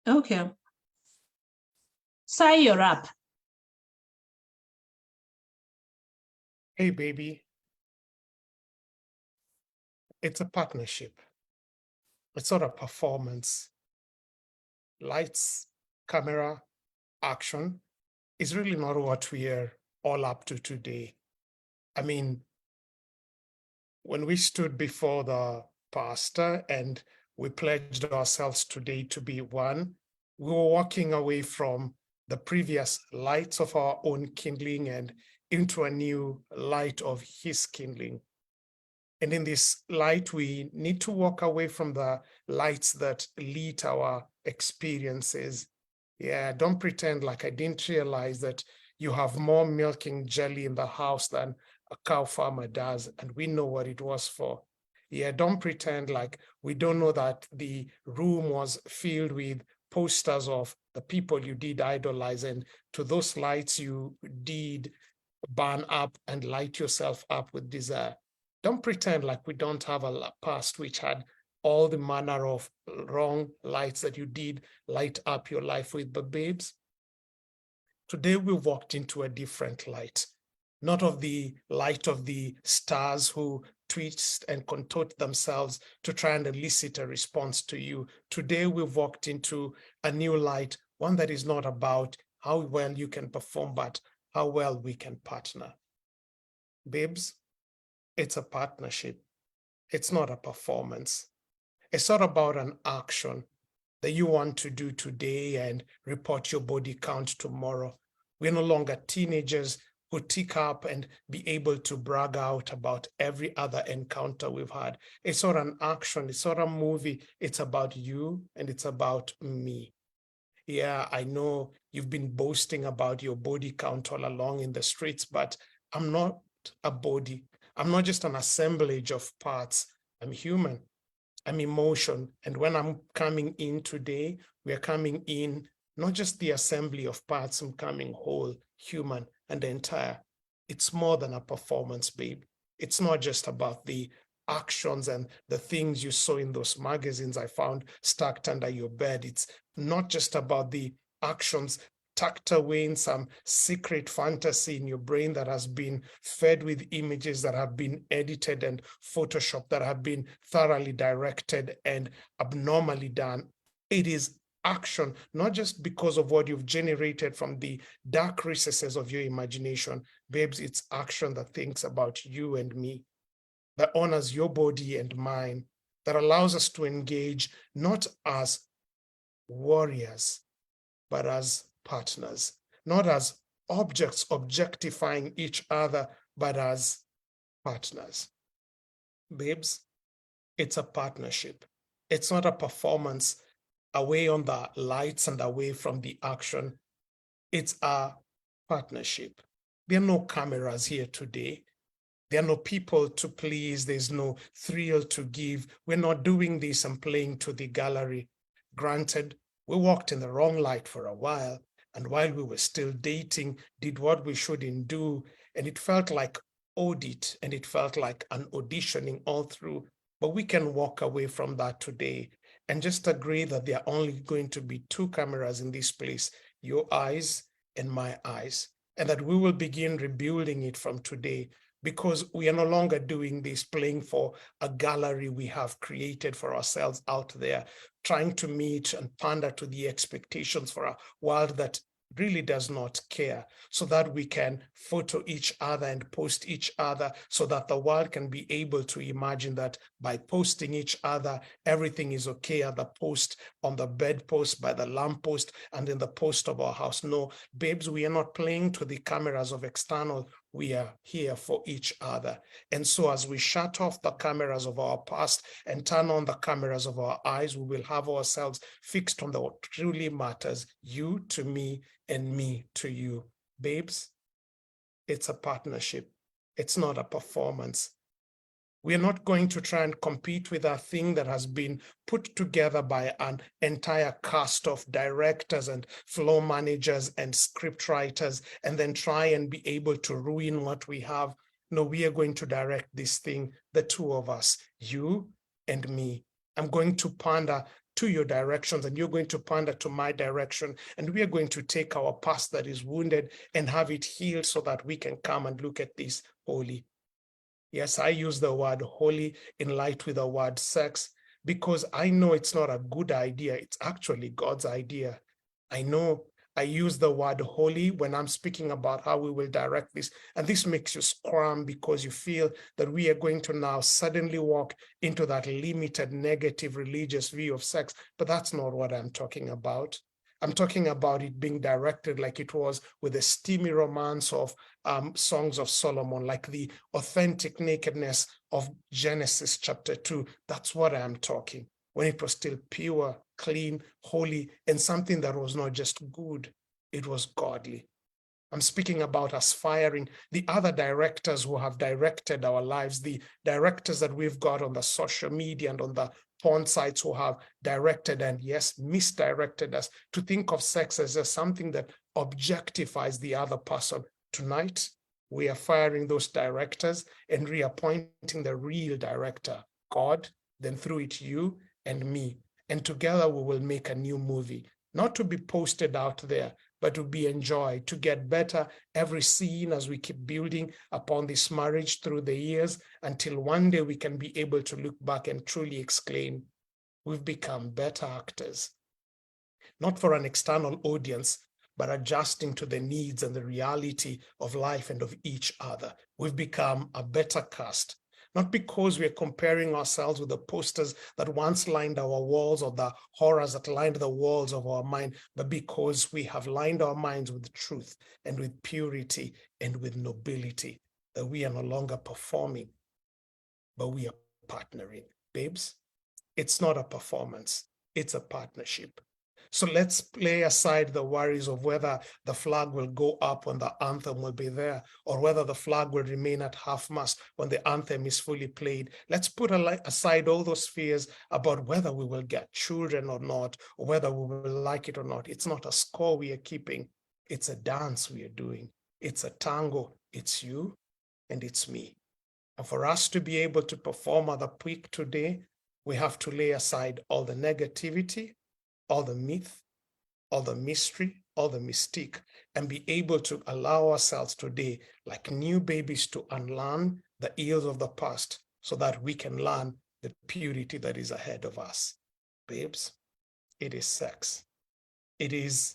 Okay. Say you're up. Hey, baby, it's a partnership. It's not a performance. Lights, camera, action is really not what we are all up to today. I mean, when we stood before the pastor and we pledged ourselves today to be one, we were walking away from the previous lights of our own kindling and into a new light of his kindling. And in this light, we need to walk away from the lights that lit our experiences. Yeah, don't pretend like I didn't realize that you have more milking jelly in the house than a cow farmer does, and we know what it was for. Yeah, don't pretend like we don't know that the room was filled with posters of the people you did idolize, and to those lights you did burn up and light yourself up with desire. Don't pretend like we don't have a past which had all the manner of wrong lights that you did light up your life with. But babes, today we walked into a different light, not of the light of the stars who twist and contort themselves to try and elicit a response to you. Today we've walked into a new light, one that is not about how well you can perform, but how well we can partner. Babes, it's a partnership. It's not a performance. It's not about an action that you want to do today and report your body count tomorrow. We're no longer teenagers who tick up and be able to brag out about every other encounter we've had. It's not an action. It's not a movie. It's about you and it's about me. Yeah, I know you've been boasting about your body count all along in the streets, but I'm not a body. I'm not just an assemblage of parts. I'm human. I'm emotion. And when I'm coming in today, we are coming in not just the assembly of parts, I'm coming whole, human, and entire. It's more than a performance, babe. It's not just about the actions and the things you saw in those magazines I found stacked under your bed. It's not just about the actions tucked away in some secret fantasy in your brain that has been fed with images that have been edited and photoshopped, that have been thoroughly directed and abnormally done. It is action, not just because of what you've generated from the dark recesses of your imagination. Babes, it's action that thinks about you and me, that honors your body and mine, that allows us to engage not as warriors, but as partners, not as objects objectifying each other, but as partners. Babes, it's a partnership. It's not a performance away on the lights and away from the action. It's a partnership. There are no cameras here today. There are no people to please. There's no thrill to give. We're not doing this and playing to the gallery. Granted, we walked in the wrong light for a while, and while we were still dating, did what we shouldn't do, and it felt like audit, and it felt like an auditioning all through. But we can walk away from that today and just agree that there are only going to be two cameras in this place, your eyes and my eyes, and that we will begin rebuilding it from today, because we are no longer doing this playing for a gallery we have created for ourselves out there, trying to meet and pander to the expectations for a world that really does not care, so that we can photo each other and post each other, so that the world can be able to imagine that by posting each other, everything is okay at the post, on the bedpost, by the lamppost, and in the post of our house. No, babes, we are not playing to the cameras of external. We are here for each other. And so as we shut off the cameras of our past and turn on the cameras of our eyes, we will have ourselves fixed on what truly matters, you to me and me to you. Babes, it's a partnership. It's not a performance. We are not going to try and compete with a thing that has been put together by an entire cast of directors and floor managers and script writers, and then try and be able to ruin what we have. No, we are going to direct this thing, the two of us, you and me. I'm going to pander to your directions, and you're going to pander to my direction. And we are going to take our past that is wounded and have it healed so that we can come and look at this holy. Yes, I use the word holy in light with the word sex because I know it's not a good idea. It's actually God's idea. I know I use the word holy when I'm speaking about how we will direct this. And this makes you squirm because you feel that we are going to now suddenly walk into that limited negative religious view of sex. But that's not what I'm talking about. I'm talking about it being directed like it was with the steamy romance of Songs of Solomon, like the authentic nakedness of Genesis chapter 2. That's what I'm talking. When it was still pure, clean, holy, and something that was not just good, it was godly. I'm speaking about aspiring the other directors who have directed our lives, the directors that we've got on the social media and on the porn sites who have directed and, yes, misdirected us to think of sex as just something that objectifies the other person. Tonight, we are firing those directors and reappointing the real director, God, then through it, you and me. And together we will make a new movie, not to be posted out there, but to be enjoyed, to get better every scene as we keep building upon this marriage through the years until one day we can be able to look back and truly exclaim, we've become better actors, not for an external audience, but adjusting to the needs and the reality of life and of each other. We've become a better cast, not because we're comparing ourselves with the posters that once lined our walls or the horrors that lined the walls of our mind, but because we have lined our minds with truth and with purity and with nobility, that we are no longer performing, but we are partnering. Babes, it's not a performance, it's a partnership. So let's lay aside the worries of whether the flag will go up when the anthem will be there, or whether the flag will remain at half-mast when the anthem is fully played. Let's put aside all those fears about whether we will get children or not, or whether we will like it or not. It's not a score we are keeping. It's a dance we are doing. It's a tango. It's you and it's me. And for us to be able to perform at the peak today, we have to lay aside all the negativity, all the myth, all the mystery, all the mystique, and be able to allow ourselves today, like new babies, to unlearn the ills of the past so that we can learn the purity that is ahead of us. Babes, it is sex. It is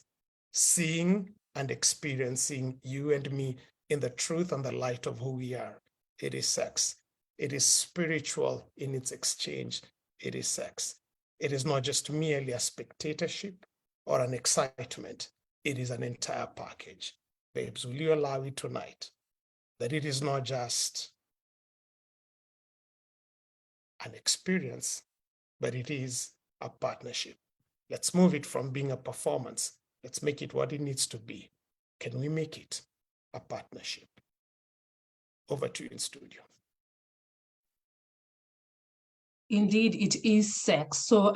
seeing and experiencing you and me in the truth and the light of who we are. It is sex. It is spiritual in its exchange. It is sex. It is not just merely a spectatorship or an excitement. It is an entire package. Babes, will you allow it tonight that it is not just an experience, but it is a partnership? Let's move it from being a performance. Let's make it what it needs to be. Can we make it a partnership? Over to you in studio. Indeed, it is sex. So,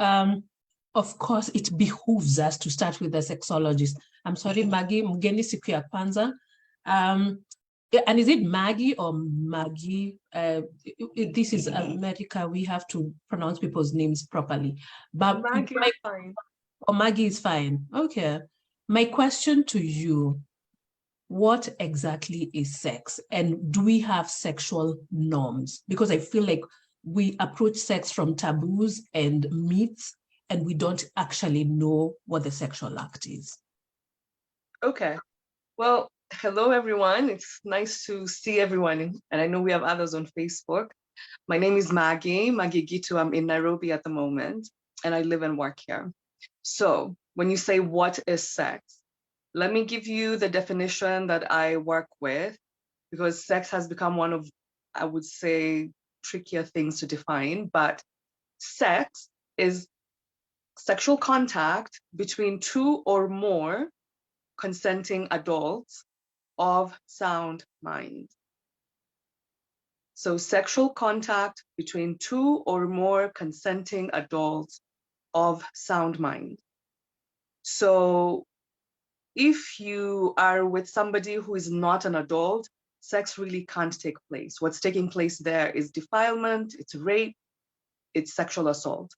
of course, it behooves us to start with the sexologist. I'm sorry, Maggie, mgeni siku ya kwanza. And is it Maggie or Maggie? This is America. We have to pronounce people's names properly. But Maggie is fine. Oh, Maggie is fine. Okay. My question to you, what exactly is sex? And do we have sexual norms? Because I feel like we approach sex from taboos and myths, and we don't actually know what the sexual act is. Okay. Well, hello, everyone. It's nice to see everyone. And I know we have others on Facebook. My name is Maggie Gitu. I'm in Nairobi at the moment, and I live and work here. So when you say what is sex, let me give you the definition that I work with, because sex has become one of, I would say, trickier things to define. But sex is sexual contact between two or more consenting adults of sound mind. So sexual contact between two or more consenting adults of sound mind. So if you are with somebody who is not an adult, sex really can't take place. What's taking place there is defilement, it's rape, it's sexual assault.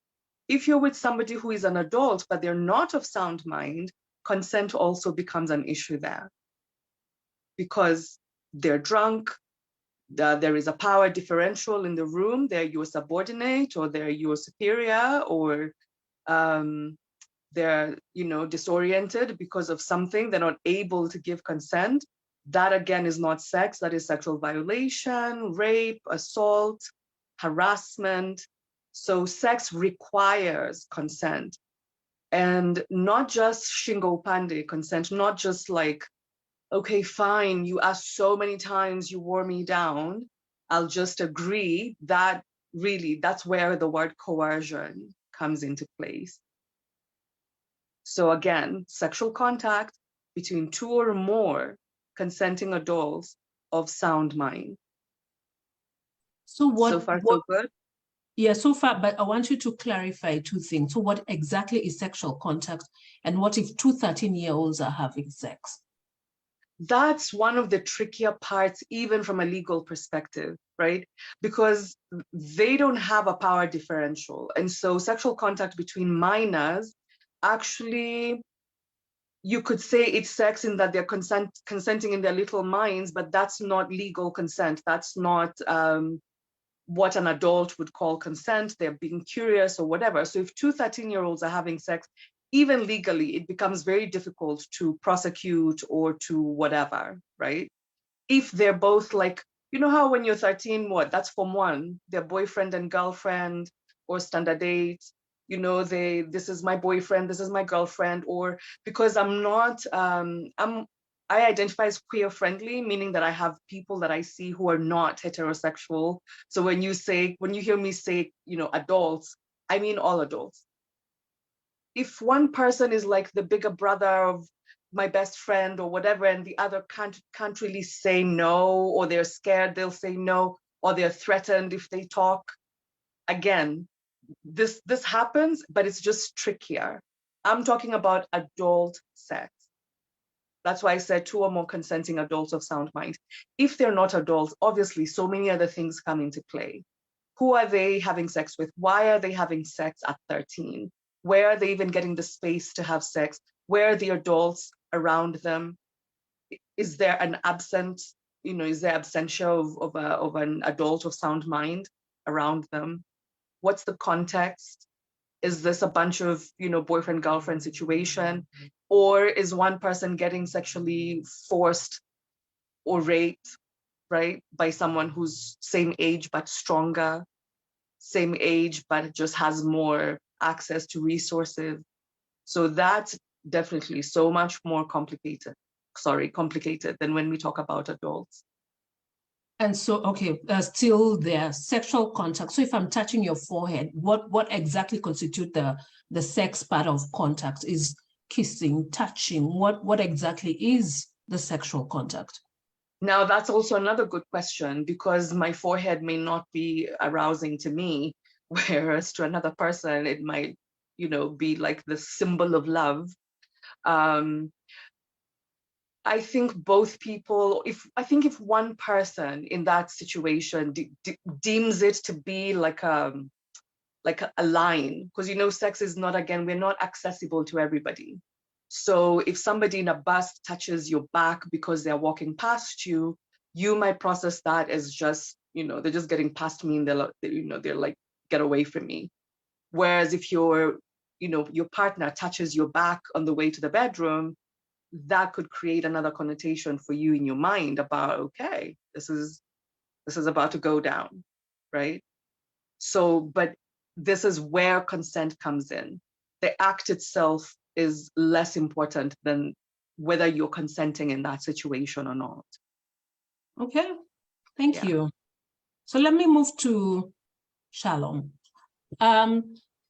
If you're with somebody who is an adult, but they're not of sound mind, consent also becomes an issue there because they're drunk, there is a power differential in the room, they're your subordinate or they're your superior, or they're disoriented because of something, they're not able to give consent. That again is not sex, that is sexual violation, rape, assault, harassment. So sex requires consent, and not just shingo pande consent, not just like, okay, fine, you asked so many times, you wore me down, I'll just agree. That really, that's where the word coercion comes into place. So again, sexual contact between two or more consenting adults of sound mind. So what? So far, so good? Yeah, so far, but I want you to clarify two things. So what exactly is sexual contact, and what if two 13-year-olds are having sex? That's one of the trickier parts, even from a legal perspective, right? Because they don't have a power differential. And so sexual contact between minors, actually, you could say it's sex in that they're consenting in their little minds, but that's not legal consent. That's not what an adult would call consent. They're being curious or whatever. So if two 13-year-olds are having sex, even legally, it becomes very difficult to prosecute or to whatever, right? If they're both like, you know how when you're 13, that's Form 1, they're boyfriend and girlfriend or standard date, this is my boyfriend, this is my girlfriend, or because I identify as queer friendly, meaning that I have people that I see who are not heterosexual. So when you hear me say, adults, I mean all adults. If one person is like the bigger brother of my best friend or whatever, and the other can't really say no, or they're scared, they'll say no, or they're threatened if they talk. Again, this happens, but it's just trickier. I'm talking about adult sex. That's why I said two or more consenting adults of sound mind. If they're not adults, obviously so many other things come into play. Who are they having sex with? Why are they having sex at 13? Where are they even getting the space to have sex? Where are the adults around them? Is there an absence, is there absentia of an adult of sound mind around them? What's the context? Is this a bunch of, boyfriend, girlfriend situation? Or is one person getting sexually forced or raped, right, by someone who's same age but stronger, same age but just has more access to resources? So that's definitely so much more complicated than when we talk about adults. And so, okay, still there, sexual contact. So if I'm touching your forehead, what exactly constitute the sex part of contact? Is kissing, touching? What exactly is the sexual contact? Now, that's also another good question, because my forehead may not be arousing to me, whereas to another person, it might, be like the symbol of love. I think both people, if one person in that situation deems it to be like a line, because sex is not, again, we're not accessible to everybody. So if somebody in a bus touches your back because they're walking past you, you might process that as just, they're just getting past me and they're like, get away from me. Whereas if your partner touches your back on the way to the bedroom, that could create another connotation for you in your mind about, okay, this is about to go down, right? So, but this is where consent comes in. The act itself is less important than whether you're consenting in that situation or not. Okay, thank you. So let me move to Shalom.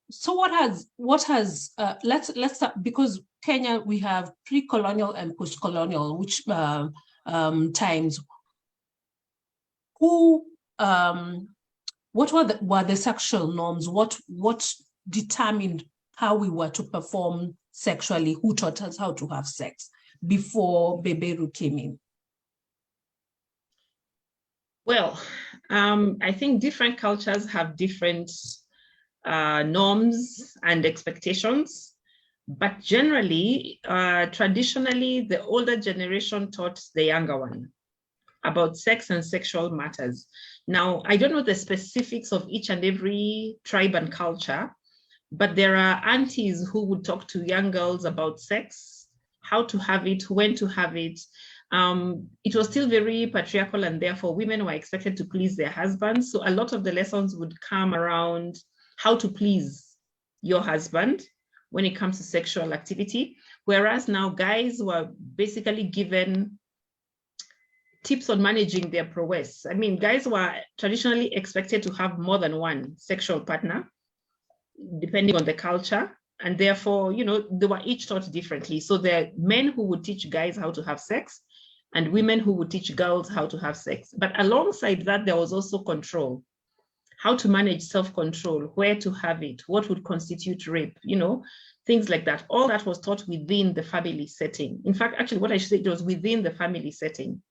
So what has let's start, because Kenya, we have pre-colonial and post-colonial, which times. What were the sexual norms? What determined how we were to perform sexually? Who taught us how to have sex before Beberu came in? Well, I think different cultures have different norms and expectations. But generally, traditionally, the older generation taught the younger one about sex and sexual matters. Now, I don't know the specifics of each and every tribe and culture, but there are aunties who would talk to young girls about sex, how to have it, when to have it. It was still very patriarchal, and therefore women were expected to please their husbands. So a lot of the lessons would come around how to please your husband when it comes to sexual activity, whereas now guys were basically given tips on managing their prowess. I mean, guys were traditionally expected to have more than one sexual partner, depending on the culture. And therefore, you know, they were each taught differently. So there are men who would teach guys how to have sex and women who would teach girls how to have sex. But alongside that, there was also control, how to manage self-control, where to have it, what would constitute rape, you know, things like that. All that was taught within the family setting. In fact, actually, what I should say, it was within the family setting.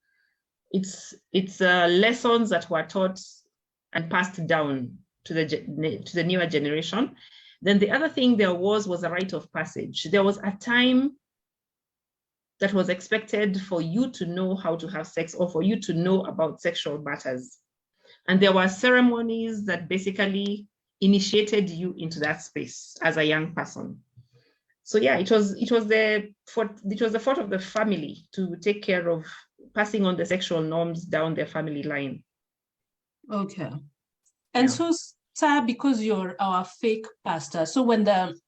It's lessons that were taught and passed down to the newer generation. Then the other thing there was a rite of passage. There was a time that was expected for you to know how to have sex or for you to know about sexual matters. And there were ceremonies that basically initiated you into that space as a young person. So yeah, it was the fault of the family to take care of passing on the sexual norms down their family line. Okay. And so, sir, because you're our fake pastor, so when the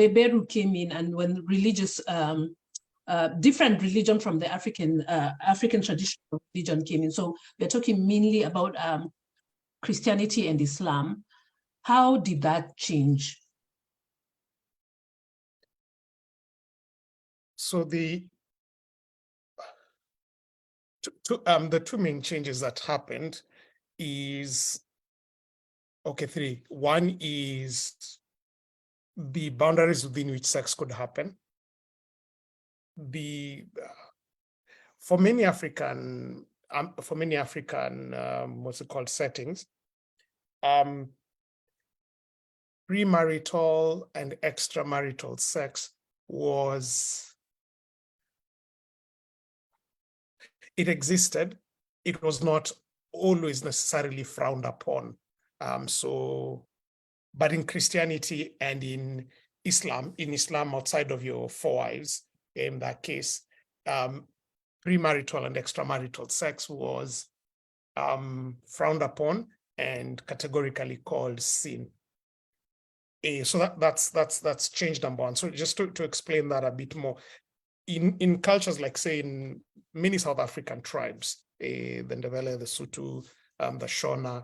Beberu came in, and when religious different religion from the African traditional religion came in, so we're talking mainly about Christianity and Islam. How did that change? So the two main changes that happened is, okay, three. One is the boundaries within which sex could happen. For many African what's it called, settings, premarital and extramarital sex it existed. It was not always necessarily frowned upon. But in Christianity and in Islam outside of your four wives, in that case, premarital and extramarital sex was frowned upon and categorically called sin. So that's change number one. So just to explain that a bit more, in cultures like, say, in many South African tribes, the Ndebele, the Sotho, the Shona,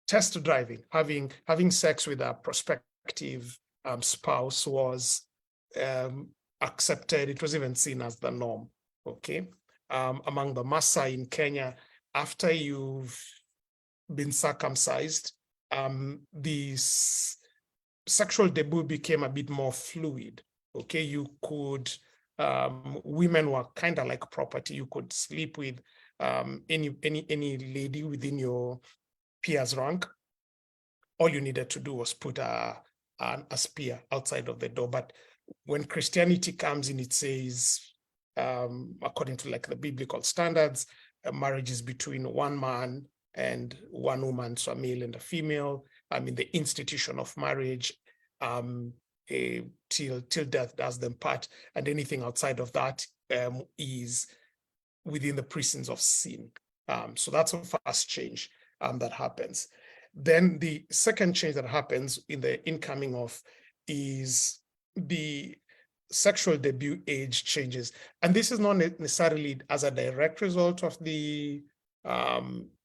test driving, having sex with a prospective spouse was accepted. It was even seen as the norm. Okay, among the Maasai in Kenya, after you've been circumcised, the sexual debut became a bit more fluid. Okay, you could, women were kind of like property. You could sleep with any lady within your peer's rank. All you needed to do was put a spear outside of the door. But when Christianity comes in, it says, according to like the biblical standards, a marriage is between one man and one woman, so a male and a female. I mean, the institution of marriage, till death does them part, and anything outside of that is within the precincts of sin. So that's a first change that happens. Then the second change that happens in the incoming of is the sexual debut age changes. And this is not necessarily as a direct result of the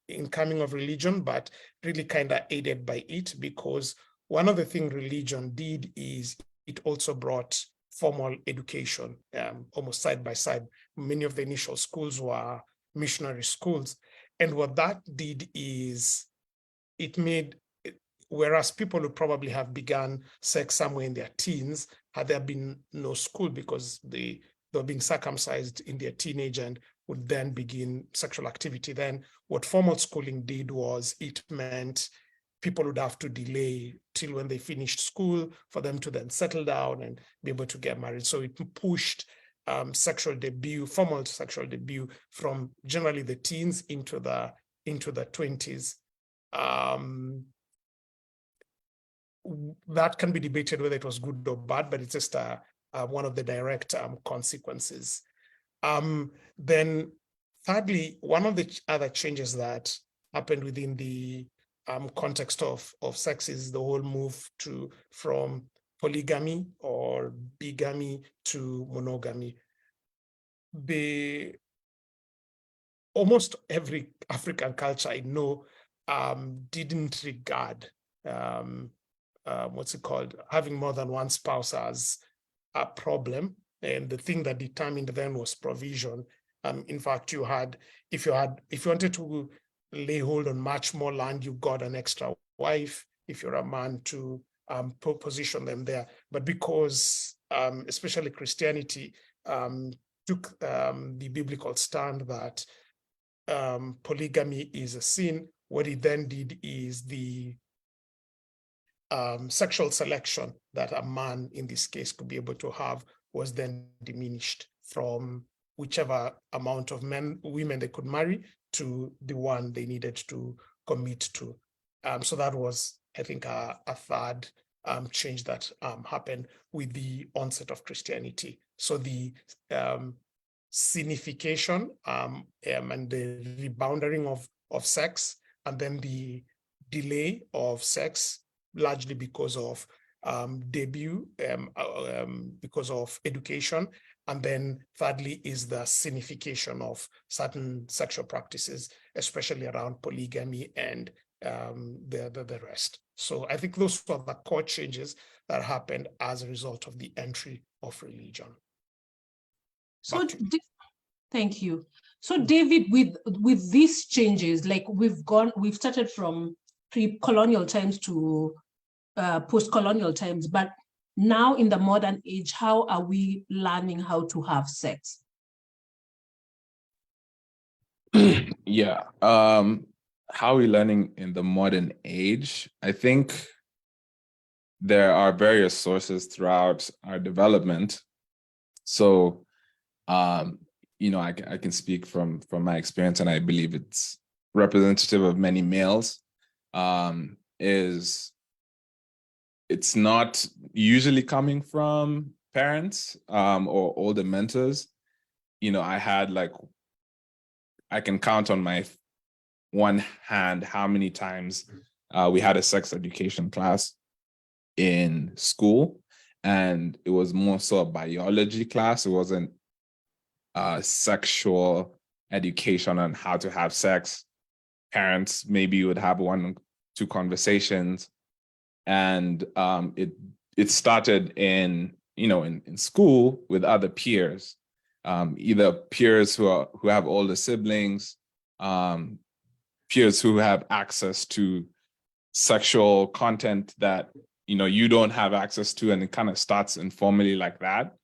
incoming of religion, but really kind of aided by it, because one of the things religion did is it also brought formal education, almost side by side. Many of the initial schools were missionary schools. And what that did is it made, whereas people would probably have begun sex somewhere in their teens, had there been no school because they were being circumcised in their teenage and would then begin sexual activity. Then what formal schooling did was it meant people would have to delay till when they finished school for them to then settle down and be able to get married. So it pushed sexual debut, formal sexual debut, from generally the teens into the 20s. That can be debated whether it was good or bad, but it's just one of the direct consequences. Then thirdly, one of the other changes that happened within the context of sex is the whole move from polygamy or bigamy to monogamy. Almost every African culture I know didn't regard having more than one spouse as a problem. And the thing that determined then was provision. In fact, if you wanted to lay hold on much more land, you got an extra wife if you're a man to position them there. But because especially Christianity took the biblical stand that polygamy is a sin, what it then did is the sexual selection that a man in this case could be able to have was then diminished from whichever amount of women they could marry to the one they needed to commit to. So that was, I think, a third change that happened with the onset of Christianity. So the signification and the rebounding of sex, and then the delay of sex, largely because of debut, because of education. And then thirdly is the signification of certain sexual practices, especially around polygamy and the rest. So I think those were the core changes that happened as a result of the entry of religion. So, thank you. So, David, with these changes, like we've started from pre-colonial times to post-colonial times, but now in the modern age, how are we learning how to have sex? Yeah. How are we learning in the modern age? I think there are various sources throughout our development. So, I can speak from my experience, and I believe it's representative of many males, it's not usually coming from parents or older mentors. I can count on my one hand how many times we had a sex education class in school, and it was more so a biology class. It wasn't sexual education on how to have sex. Parents maybe would have 1 or 2 conversations, and it started in school with other peers, either peers who have older siblings, peers who have access to sexual content that you don't have access to, and it kind of starts informally like that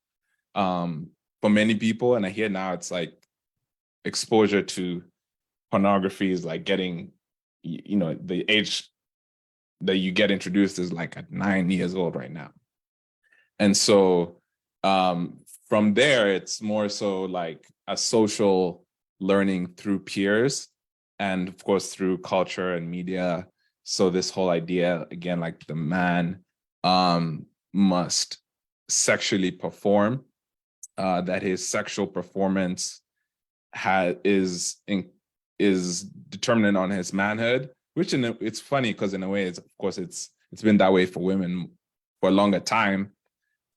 for many people. And I hear now it's like exposure to pornography is like getting, the age that you get introduced is like at 9 years old right now. And so from there, it's more so like a social learning through peers, and of course through culture and media. So this whole idea, again, like the man must sexually perform, that his sexual performance is determinant on his manhood, which it's funny because in a way, it's been that way for women for a longer time.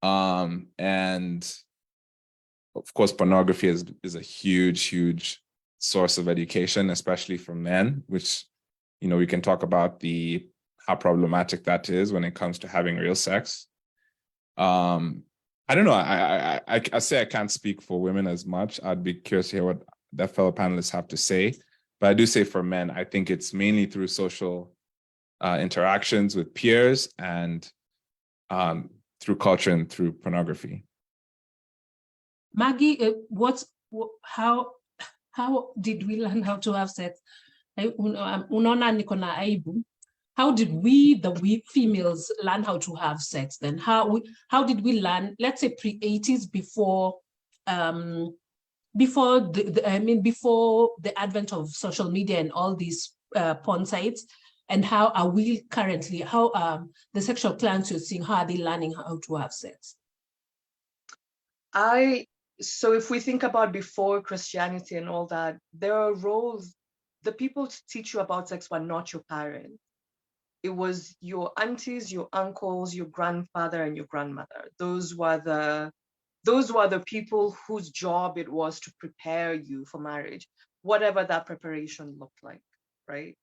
And of course, pornography is a huge source of education, especially for men, which, we can talk about how problematic that is when it comes to having real sex. I don't know. I say I can't speak for women as much. I'd be curious to hear what the fellow panelists have to say. But I do say for men, I think it's mainly through social interactions with peers and through culture and through pornography. Maggie, how did we learn how to have sex? Unaona niko na aibu. How did we females learn how to have sex then? How did we learn, let's say pre-80s, before before the advent of social media and all these porn sites? And how are we currently, how the sexual clients you're seeing, how are they learning how to have sex? So if we think about before Christianity and all that, there are roles. The people to teach you about sex were not your parents. It was your aunties, your uncles, your grandfather, and your grandmother. Those were the people whose job it was to prepare you for marriage, whatever that preparation looked like, right?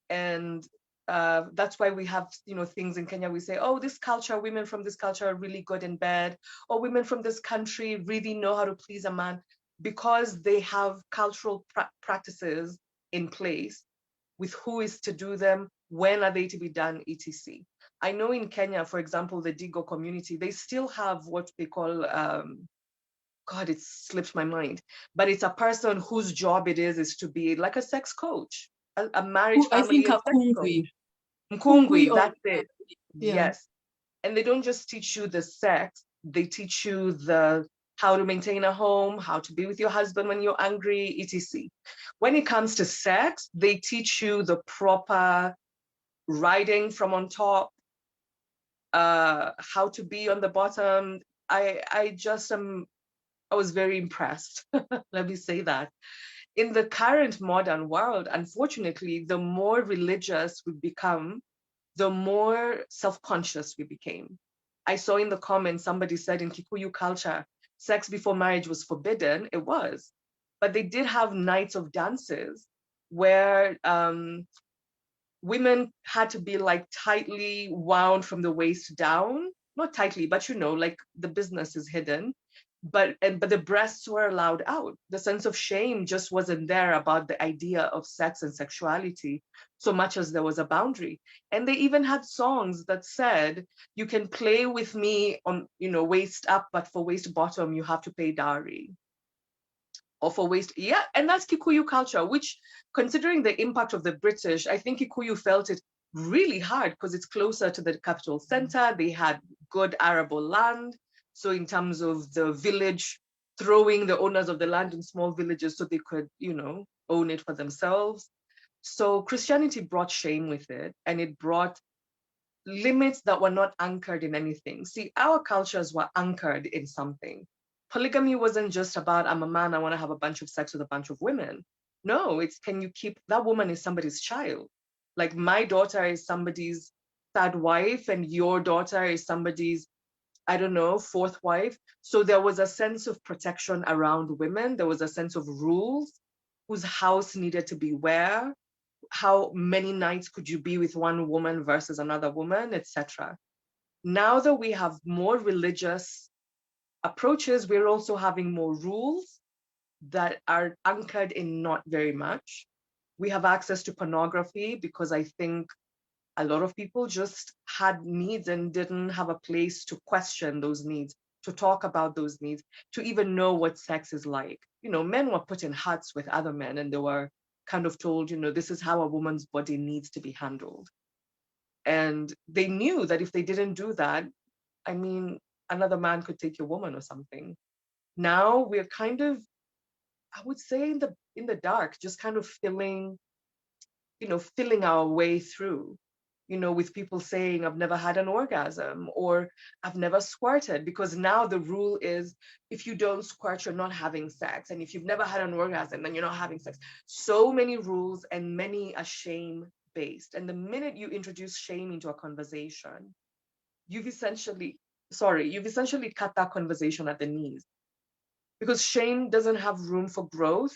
And that's why we have, things in Kenya. We say, oh, this culture, women from this culture are really good in bed, or women from this country really know how to please a man, because they have cultural practices in place with who is to do them, when are they to be done, etc. I know in Kenya, for example, the Digo community, they still have what they call, God, it slipped my mind, but it's a person whose job it is to be like a sex coach, a marriage, family, and sex coach. Mkungwi, that's it. Yeah. Yes. And they don't just teach you the sex, they teach you how to maintain a home, how to be with your husband when you're angry, etc. When it comes to sex, they teach you the proper riding from on top, how to be on the bottom. I was very impressed. Let me say that. In the current modern world, unfortunately, the more religious we become, the more self-conscious we became. I saw in the comments, somebody said in Kikuyu culture, sex before marriage was forbidden. It was. But they did have nights of dances where women had to be like tightly wound from the waist down. Not tightly, but like the business is hidden. But the breasts were allowed out. The sense of shame just wasn't there about the idea of sex and sexuality, so much as there was a boundary. And they even had songs that said, you can play with me on, waist up, but for waist bottom, you have to pay dowry. Or for waist, yeah, and that's Kikuyu culture, which, considering the impact of the British, I think Kikuyu felt it really hard because it's closer to the capital center. They had good arable land. So in terms of the village, throwing the owners of the land in small villages so they could, own it for themselves. So Christianity brought shame with it, and it brought limits that were not anchored in anything. See, our cultures were anchored in something. Polygamy wasn't just about, I'm a man, I want to have a bunch of sex with a bunch of women. No, it's, can you keep, that woman is somebody's child. Like my daughter is somebody's third wife, and your daughter is somebody's, I don't know, fourth wife. So there was a sense of protection around women. There was a sense of rules, whose house needed to be where, how many nights could you be with one woman versus another woman, etc. Now that we have more religious approaches, we're also having more rules that are anchored in not very much. We have access to pornography because I think a lot of people just had needs and didn't have a place to question those needs, to talk about those needs, to even know what sex is like. Men were put in huts with other men, and they were kind of told, this is how a woman's body needs to be handled. And they knew that if they didn't do that, I mean, another man could take your woman or something. Now we're kind of, I would say, in the dark, just kind of feeling our way through, with people saying, I've never had an orgasm, or I've never squirted, because now the rule is, if you don't squirt, you're not having sex. And if you've never had an orgasm, then you're not having sex. So many rules, and many are shame-based. And the minute you introduce shame into a conversation, you've essentially cut that conversation at the knees. Because shame doesn't have room for growth.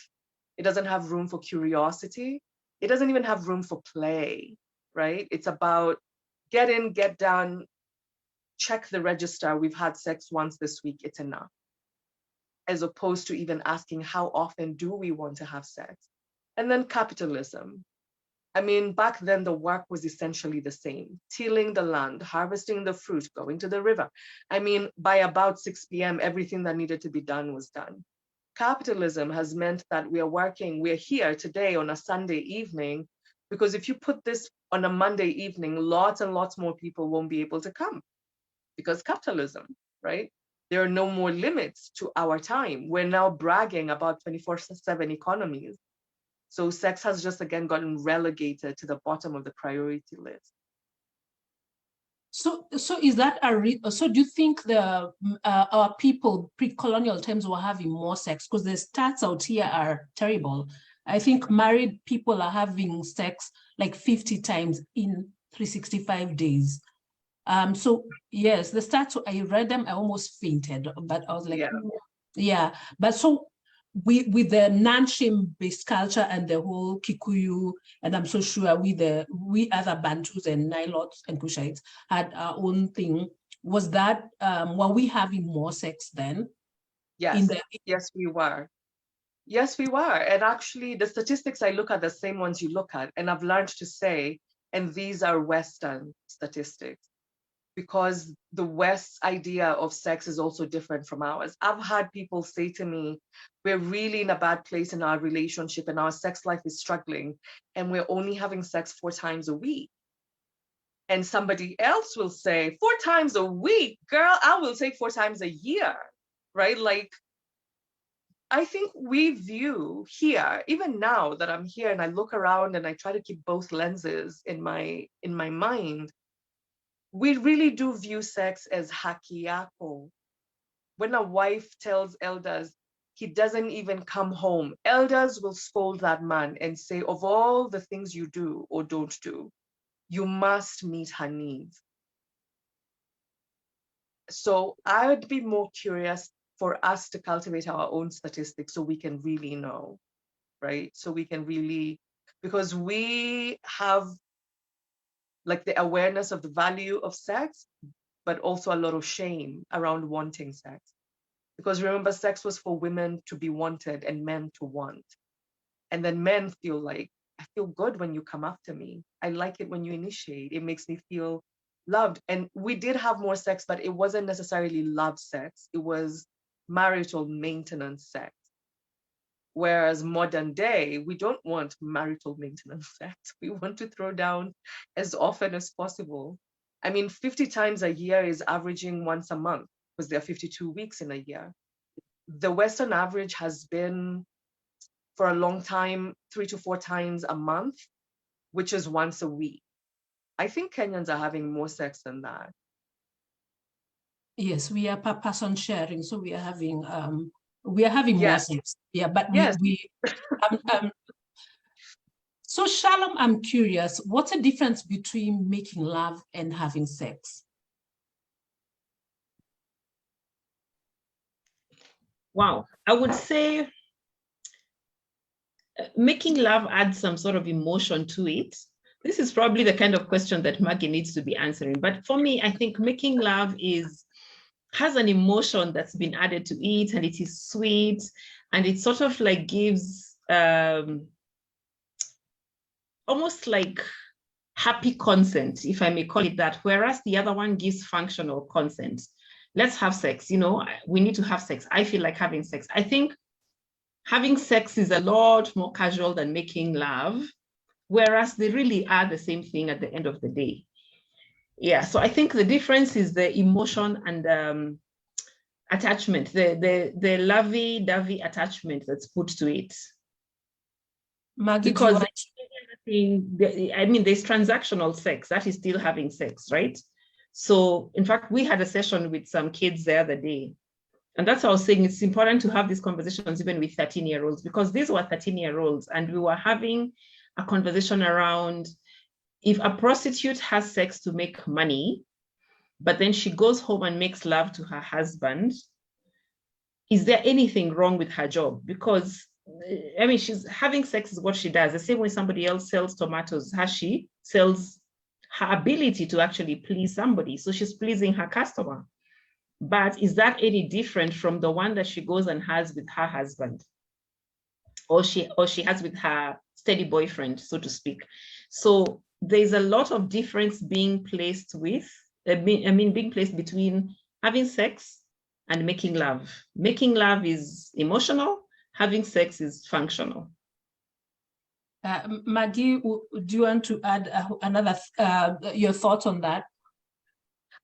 It doesn't have room for curiosity. It doesn't even have room for play, right? It's about get in, get done, check the register. We've had sex once this week, it's enough. As opposed to even asking, how often do we want to have sex? And then capitalism. I mean, back then the work was essentially the same. Tilling the land, harvesting the fruit, going to the river. I mean, by about 6 p.m., everything that needed to be done was done. capitalism has meant that we're here today on a Sunday evening, because if you put this on a Monday evening, lots and lots more people won't be able to come because capitalism, right? There are no more limits to our time. We're now bragging about 24/7 economies. So sex has just again gotten relegated to the bottom of the priority list. So is that so do you think our people pre-colonial times were having more sex? Because the stats out here are terrible. I think married people are having sex like 50 times in 365 days. So yes, the stats, I read them, I almost fainted, but I was like, yeah. But so with the non-shame based culture and the whole Kikuyu, and I'm so sure we other Bantus and Nilots and Kushites had our own thing. Was that were we having more sex then? Yes, yes, we were. Yes, we were. And actually the statistics I look at the same ones you look at, and I've learned to say, and these are Western statistics, because the West's idea of sex is also different from ours. I've had people say to me, we're really in a bad place in our relationship and our sex life is struggling, and we're only having sex 4 times a week. And somebody else will say, 4 times a week, girl, I will take 4 times a year, right? Like, I think we view here, even now that I'm here and I look around and I try to keep both lenses in my mind, we really do view sex as haki yako. When a wife tells elders, he doesn't even come home, elders will scold that man and say, of all the things you do or don't do, you must meet her needs. So I would be more curious for us to cultivate our own statistics so we can really know, right? So we can really, because we have like the awareness of the value of sex, but also a lot of shame around wanting sex. Because remember, sex was for women to be wanted and men to want. And then men feel like, I feel good when you come after me. I like it when you initiate. It makes me feel loved. And we did have more sex, but it wasn't necessarily love sex. It was marital maintenance sex. Whereas modern day, we don't want marital maintenance sex. We want to throw down as often as possible. I mean, 50 times a year is averaging once a month because there are 52 weeks in a year. The Western average has been, for a long time, 3 to 4 times a month, which is once a week. I think Kenyans are having more sex than that. Yes, we are per person sharing, so we are having more sex. Yeah, but yes. So Shalom, I'm curious, what's the difference between making love and having sex? Wow, I would say making love adds some sort of emotion to it. This is probably the kind of question that Maggie needs to be answering. But for me, I think making love has an emotion that's been added to it, and it is sweet, and it sort of like gives almost like happy consent, if I may call it that, whereas the other one gives functional consent. Let's have sex, we need to have sex. I feel like having sex. I think having sex is a lot more casual than making love, whereas they really are the same thing at the end of the day. Yeah, so I think the difference is the emotion and attachment, the lovey-dovey attachment that's put to it. Maggie, because there's transactional sex, that is still having sex, right? So in fact, we had a session with some kids the other day, and that's what I was saying, it's important to have these conversations even with 13-year-olds, because these were 13-year-olds, and we were having a conversation around, if a prostitute has sex to make money, but then she goes home and makes love to her husband, is there anything wrong with her job? Because I mean, she's having sex is what she does. The same way somebody else sells tomatoes, she sells her ability to actually please somebody. So she's pleasing her customer. But is that any different from the one that she goes and has with her husband? Or she has with her steady boyfriend, so to speak. So there's a lot of difference being placed being placed between having sex and making love. Making love is emotional, having sex is functional. Maggie, do you want to add another your thoughts on that?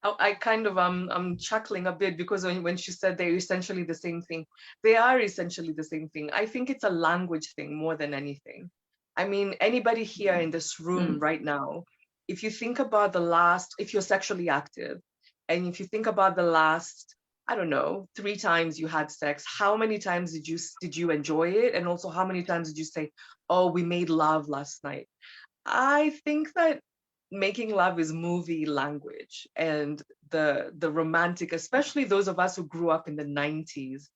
I kind of I'm chuckling a bit because when she said they're essentially the same thing, they are essentially the same thing. I think it's a language thing more than anything. I mean, anybody here in this room right now, if you think about if you're sexually active, and if you think about the last, I don't know, 3 times you had sex, how many times did you enjoy it? And also how many times did you say, oh, we made love last night? I think that making love is movie language, and the romantic, especially those of us who grew up in the 90s.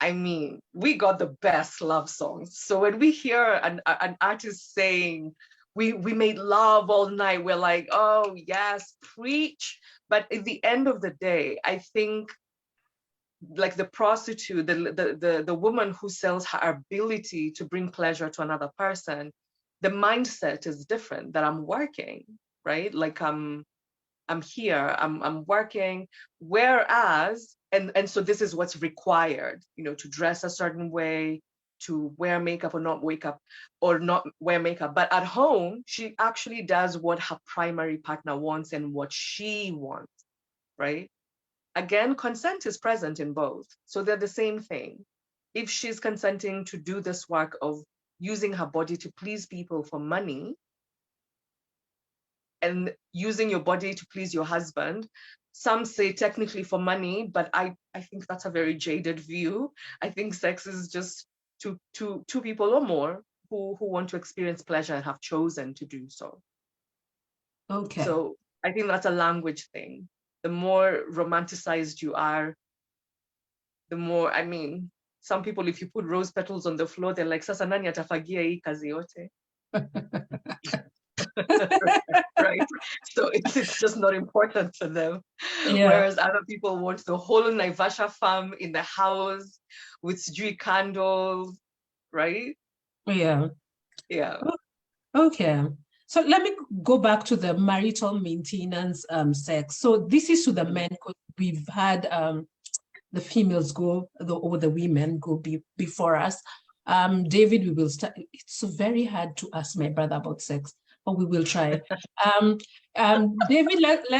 I mean, we got the best love songs. So when we hear an artist saying, we made love all night, we're like, oh yes, preach. But at the end of the day, I think like the prostitute, the woman who sells her ability to bring pleasure to another person, the mindset is different, that I'm working, right? Like I'm here, I'm working, whereas, and so this is what's required, you know, to dress a certain way, to wear makeup or not wake up or not wear makeup. But at home, she actually does what her primary partner wants and what she wants, right? Again, consent is present in both. So they're the same thing. If she's consenting to do this work of using her body to please people for money, and using your body to please your husband, some say technically for money, but I think that's a very jaded view. I think sex is just two people or more who want to experience pleasure and have chosen to do so. Okay. So I think that's a language thing. The more romanticized you are, the more, I mean, some people, if you put rose petals on the floor, they're like, sasa nani atafagia hii kazi yote? Right? So it's just not important to them. Yeah. Whereas other people want the whole Naivasha farm in the house with sijui candles, right? Yeah. Yeah. Okay. So let me go back to the marital maintenance sex. So this is to the men, because we've had the females go, or the women go before us. David, we will start. It's very hard to ask my brother about sex, but we will try. David,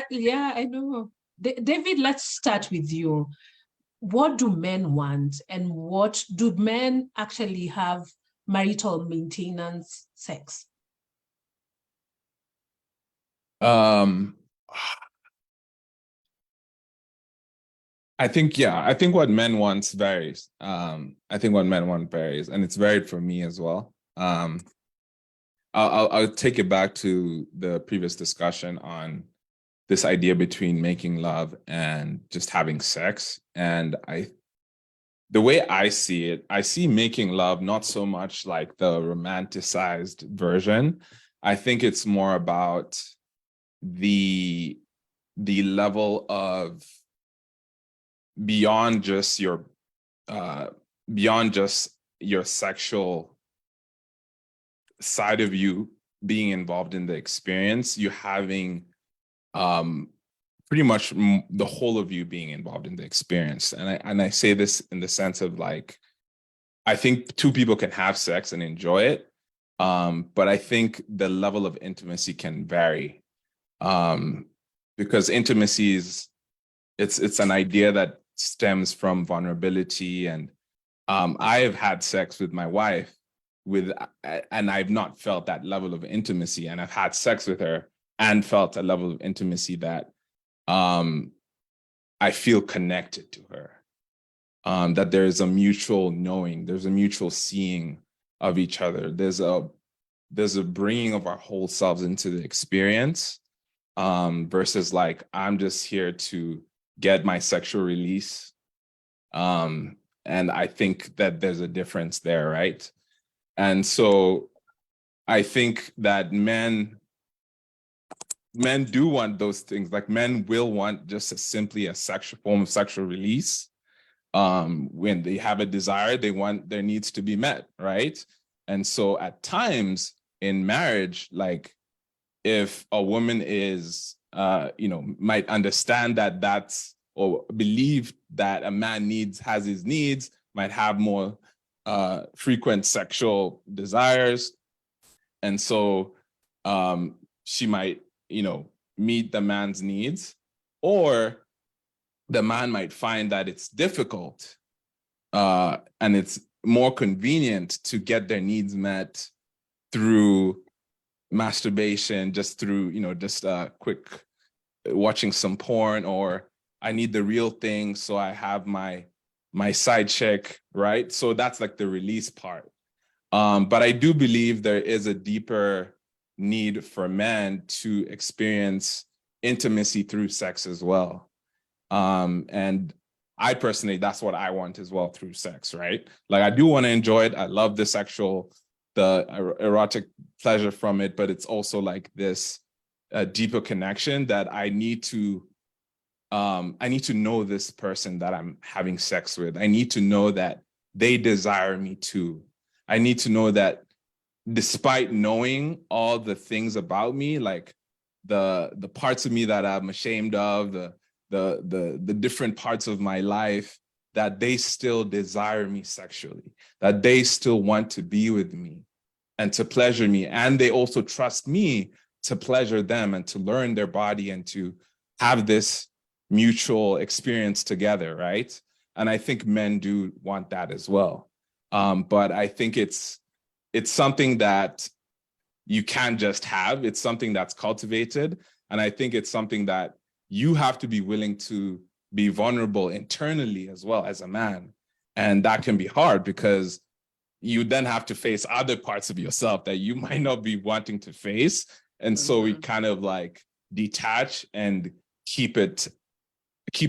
yeah, I know. David, let's start with you. What do men want, and what do men actually have marital maintenance sex? I think what men want varies. I think what men want varies, and it's varied for me as well. I'll take it back to the previous discussion on this idea between making love and just having sex. And the way I see it, I see making love not so much like the romanticized version. I think it's more about the level of beyond just your sexual side of you being involved in the experience, you having pretty much the whole of you being involved in the experience. And I say this in the sense of like, I think 2 people can have sex and enjoy it, but I think the level of intimacy can vary, because intimacy is it's an idea that stems from vulnerability. And I have had sex with my wife and I've not felt that level of intimacy, and I've had sex with her and felt a level of intimacy that I feel connected to her, that there's a mutual knowing, there's a mutual seeing of each other, there's a bringing of our whole selves into the experience, versus like, I'm just here to get my sexual release. And I think that there's a difference there, right? And so I think that men do want those things. Like, men will want just simply a sexual form of sexual release. When they have a desire, they want their needs to be met, right? And so at times in marriage, like, if a woman is, might understand that or believe that a man has his needs, might have more frequent sexual desires. And so she might, meet the man's needs, or the man might find that it's difficult and it's more convenient to get their needs met through masturbation, just through, just quick watching some porn, or I need the real thing, so I have my side chick, right? So that's like the release part. But I do believe there is a deeper need for men to experience intimacy through sex as well. And I personally, that's what I want as well through sex, right? Like, I do want to enjoy it. I love the erotic pleasure from it, but it's also like this deeper connection that I need to know this person that I'm having sex with. I need to know that they desire me too. I need to know that despite knowing all the things about me, like the parts of me that I'm ashamed of, the different parts of my life, that they still desire me sexually, that they still want to be with me and to pleasure me. And they also trust me to pleasure them and to learn their body and to have this mutual experience together, right? And I think men do want that as well. But I think it's something that you can't just have. It's something that's cultivated. And I think it's something that you have to be willing to be vulnerable internally as well as a man. And that can be hard because you then have to face other parts of yourself that you might not be wanting to face. And so we kind of like detach and keep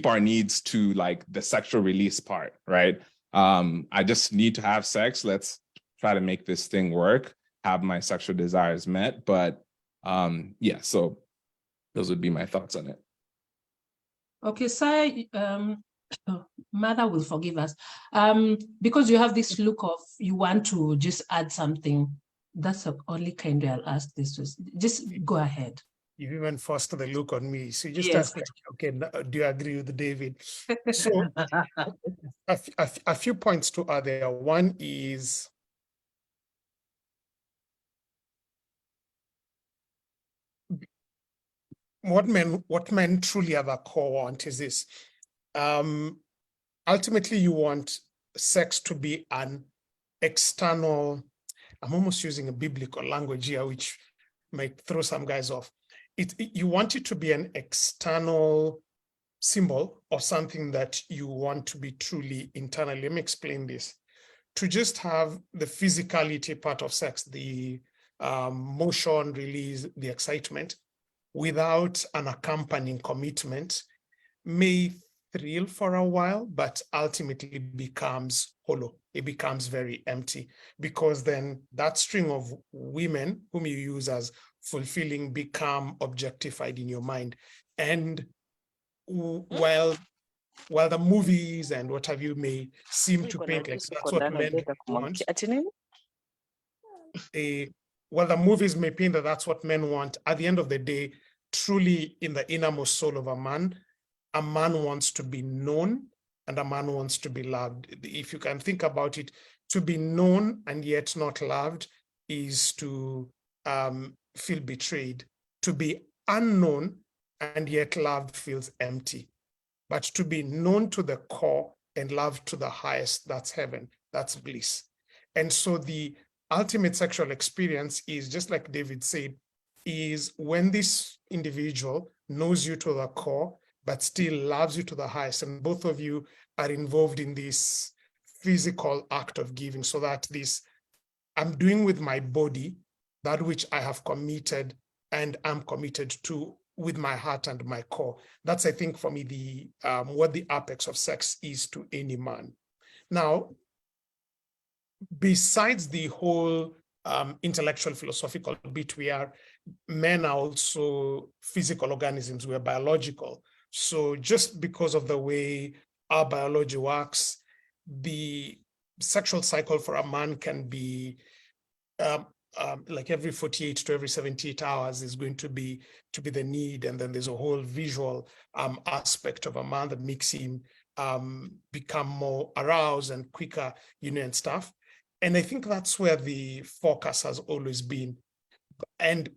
our needs to like the sexual release part, right? I just need to have sex. Let's try to make this thing work, have my sexual desires met. But yeah, so those would be my thoughts on it. Okay, Sai, Mother will forgive us. Because you have this look of you want to just add something. That's the only kind way I'll ask this. Just go ahead. You even forced the look on me. So you just Yes. ask, okay, do you agree with David? So a few points to add there. One is what men truly at the core want is this. Ultimately, you want sex to be an external, I'm almost using a biblical language here, which might throw some guys off. You want it to be an external symbol of something that you want to be truly internal. Let me explain this. To just have the physicality part of sex, the motion, release, the excitement, without an accompanying commitment may thrill for a while, but ultimately becomes hollow. It becomes very empty, because then that string of women whom you use as fulfilling become objectified in your mind. And while the movies and what have you may seem to paint like that's what men want, while the movies may paint that that's what men want, at the end of the day, truly in the innermost soul of a man wants to be known and a man wants to be loved. If you can think about it, to be known and yet not loved is to feel betrayed. To be unknown and yet loved feels empty. But to be known to the core and loved to the highest, that's heaven, that's bliss. And so the ultimate sexual experience is, just like David said, is when this individual knows you to the core, but still loves you to the highest. And both of you are involved in this physical act of giving, so that this, I'm doing with my body that which I have committed and am committed to with my heart and my core. That's, I think, for me, the what the apex of sex is to any man. Now, besides the whole intellectual philosophical bit, men are also physical organisms, we're biological. So just because of the way our biology works, the sexual cycle for a man can be like every 48 to every 78 hours is going to be the need. And then there's a whole visual aspect of a man that makes him become more aroused and quicker, and stuff. And I think that's where the focus has always been. And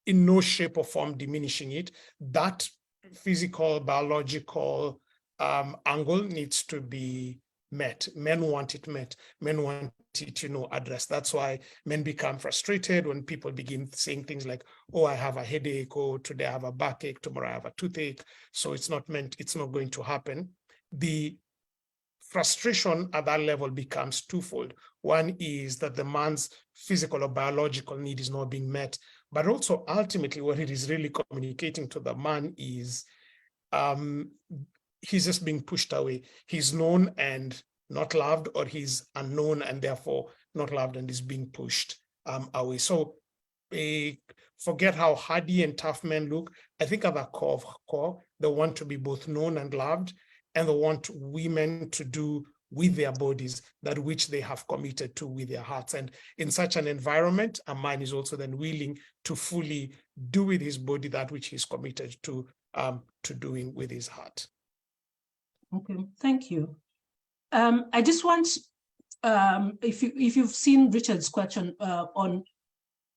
in no shape or form diminishing it, that physical, biological angle needs to be met. Men want it met. Men want it, addressed. That's why men become frustrated when people begin saying things like, oh, I have a headache, or today I have a backache, tomorrow I have a toothache. So it's not going to happen. The frustration at that level becomes twofold. One is that the man's physical or biological need is not being met, but also ultimately what it is really communicating to the man is he's just being pushed away. He's known and not loved, or he's unknown and therefore not loved and is being pushed away. So forget how hardy and tough men look. I think at the core, they want to be both known and loved, and they want women to do with their bodies that which they have committed to with their hearts. And in such an environment, a man is also then willing to fully do with his body that which he's committed to doing with his heart. Okay, thank you. I just want, if you've seen Richard's question on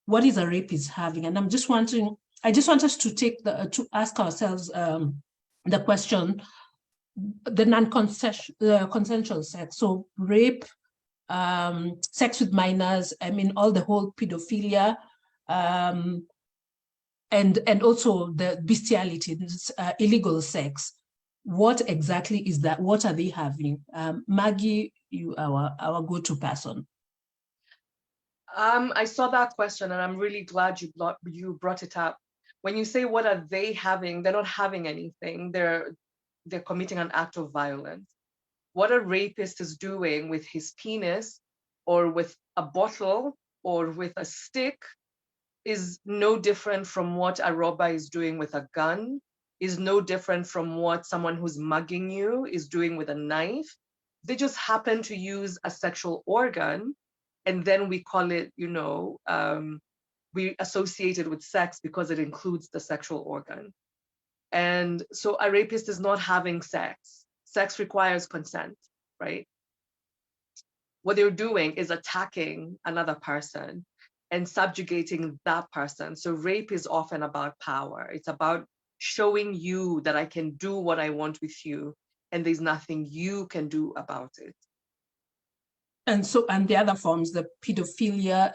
what is a rapist having, and I'm just wondering, I just want us to to ask ourselves the question, the non-consensual sex, so rape, sex with minors, I mean, all the whole pedophilia, and also the bestiality, illegal sex. What exactly is that? What are they having? Maggie, you are our go-to person. I saw that question and I'm really glad you brought it up. When you say what are they having, they're not having anything. They're committing an act of violence. What a rapist is doing with his penis or with a bottle or with a stick is no different from what a robber is doing with a gun, is no different from what someone who's mugging you is doing with a knife. They just happen to use a sexual organ, and then we call it, we associate it with sex because it includes the sexual organ. And so a rapist is not having sex. Sex requires consent, right? What they're doing is attacking another person and subjugating that person. So rape is often about power. It's about showing you that I can do what I want with you, and there's nothing you can do about it. And so, and the other forms, the pedophilia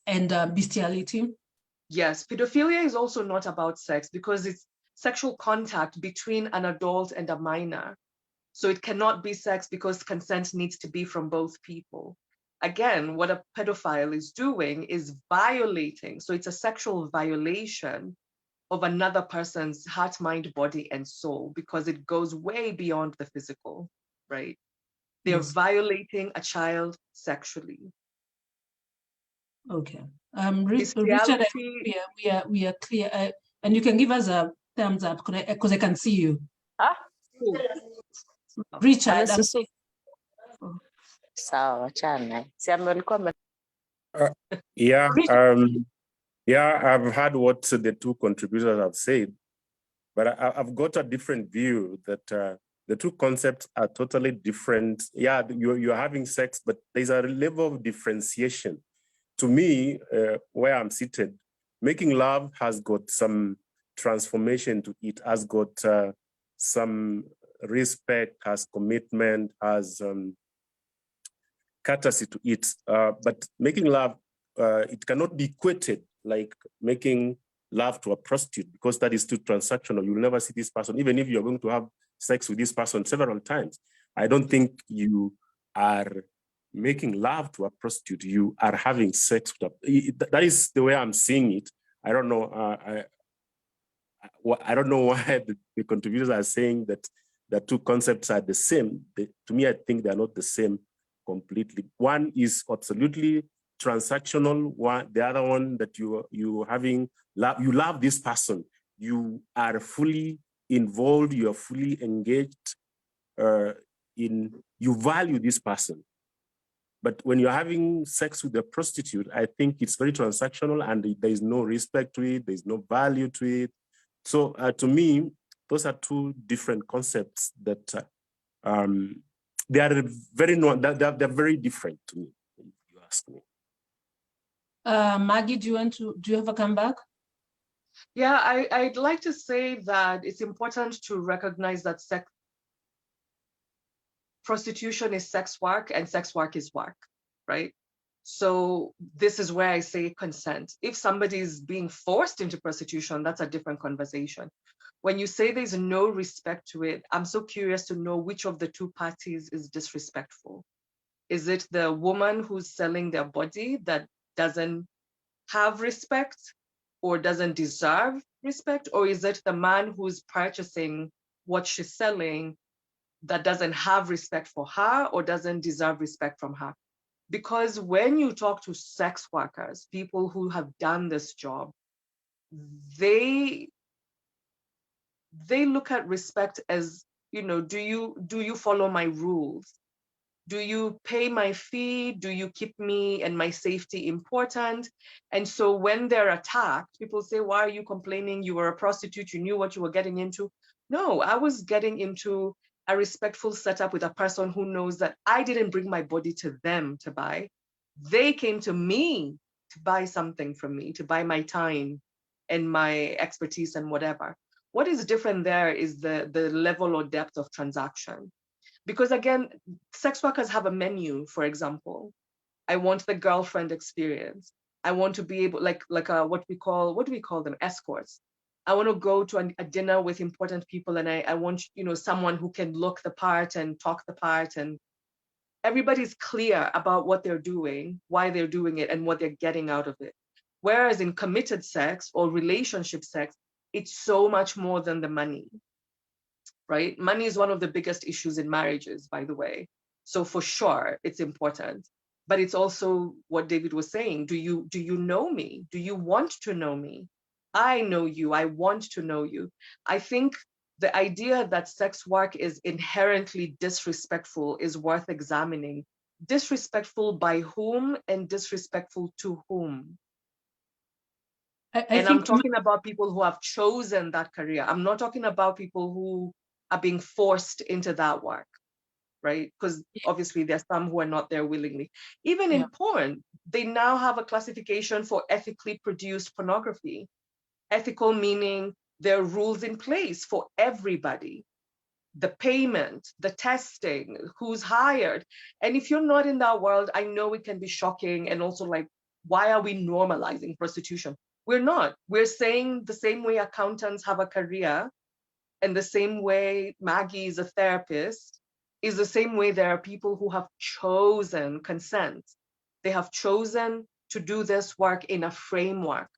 and bestiality. Yes, pedophilia is also not about sex because it's sexual contact between an adult and a minor. So it cannot be sex because consent needs to be from both people. Again, what a pedophile is doing is violating. So it's a sexual violation of another person's heart, mind, body, and soul, because it goes way beyond the physical, right? They're Yes. violating a child sexually. Okay. Richard, we are clear. And you can give us a thumbs up because I can see you. Cool. Richard, Sawa, achana. Si walikuwa Yeah, I've heard what the two contributors have said, but I've got a different view that the two concepts are totally different. Yeah, you're having sex, but there's a level of differentiation. To me, where I'm seated, making love has got some transformation to it, has got some respect, has commitment, has courtesy to it. But making love, it cannot be equated like making love to a prostitute, because that is too transactional. You'll never see this person, even if you're going to have sex with this person several times. I don't think you are making love to a prostitute. You are having sex with that is the way I'm seeing it. I don't know. I don't know why the contributors are saying that the two concepts are the same. To me, I think they're not the same completely. One is absolutely transactional. The other one that you having love. You love this person. You are fully involved. You are fully engaged. You value this person. But when you're having sex with a prostitute, I think it's very transactional and there is no respect to it. There's no value to it. So to me, those are two different concepts that they are they're very different to me, if you ask me. Maggie, do you have a comeback? Yeah, I'd like to say that it's important to recognize that prostitution is sex work and sex work is work, right? So this is where I say consent. If somebody is being forced into prostitution, that's a different conversation. When you say there's no respect to it, I'm so curious to know which of the two parties is disrespectful. Is it the woman who's selling their body that doesn't have respect or doesn't deserve respect? Or is it the man who's purchasing what she's selling that doesn't have respect for her or doesn't deserve respect from her? Because when you talk to sex workers, people who have done this job, they look at respect as, you know, do you follow my rules? Do you pay my fee? Do you keep me and my safety important? And so when they're attacked, people say, why are you complaining? You were a prostitute, you knew what you were getting into. No, I was getting into a respectful setup with a person who knows that I didn't bring my body to them to buy. They came to me to buy something from me, to buy my time and my expertise and whatever. What is different there is the level or depth of transaction. Because again, sex workers have a menu, for example. I want the girlfriend experience. I want to be able, like what do we call them? Escorts. I want to go to a dinner with important people, and I want, you know, someone who can look the part and talk the part, and everybody's clear about what they're doing, why they're doing it, and what they're getting out of it. Whereas in committed sex or relationship sex, it's so much more than the money. Right? Money is one of the biggest issues in marriages, by the way. So for sure, it's important. But it's also what David was saying. Do you know me? Do you want to know me? I know you. I want to know you. I think the idea that sex work is inherently disrespectful is worth examining. Disrespectful by whom and disrespectful to whom? And I'm talking about people who have chosen that career. I'm not talking about people who are being forced into that work, right? Because obviously there's some who are not there willingly. Even in porn, they now have a classification for ethically produced pornography. Ethical meaning there are rules in place for everybody. The payment, the testing, who's hired. And if you're not in that world, I know it can be shocking and also like, why are we normalizing prostitution? We're not. We're saying the same way accountants have a career and the same way Maggie is a therapist is the same way there are people who have chosen consent. They have chosen to do this work in a framework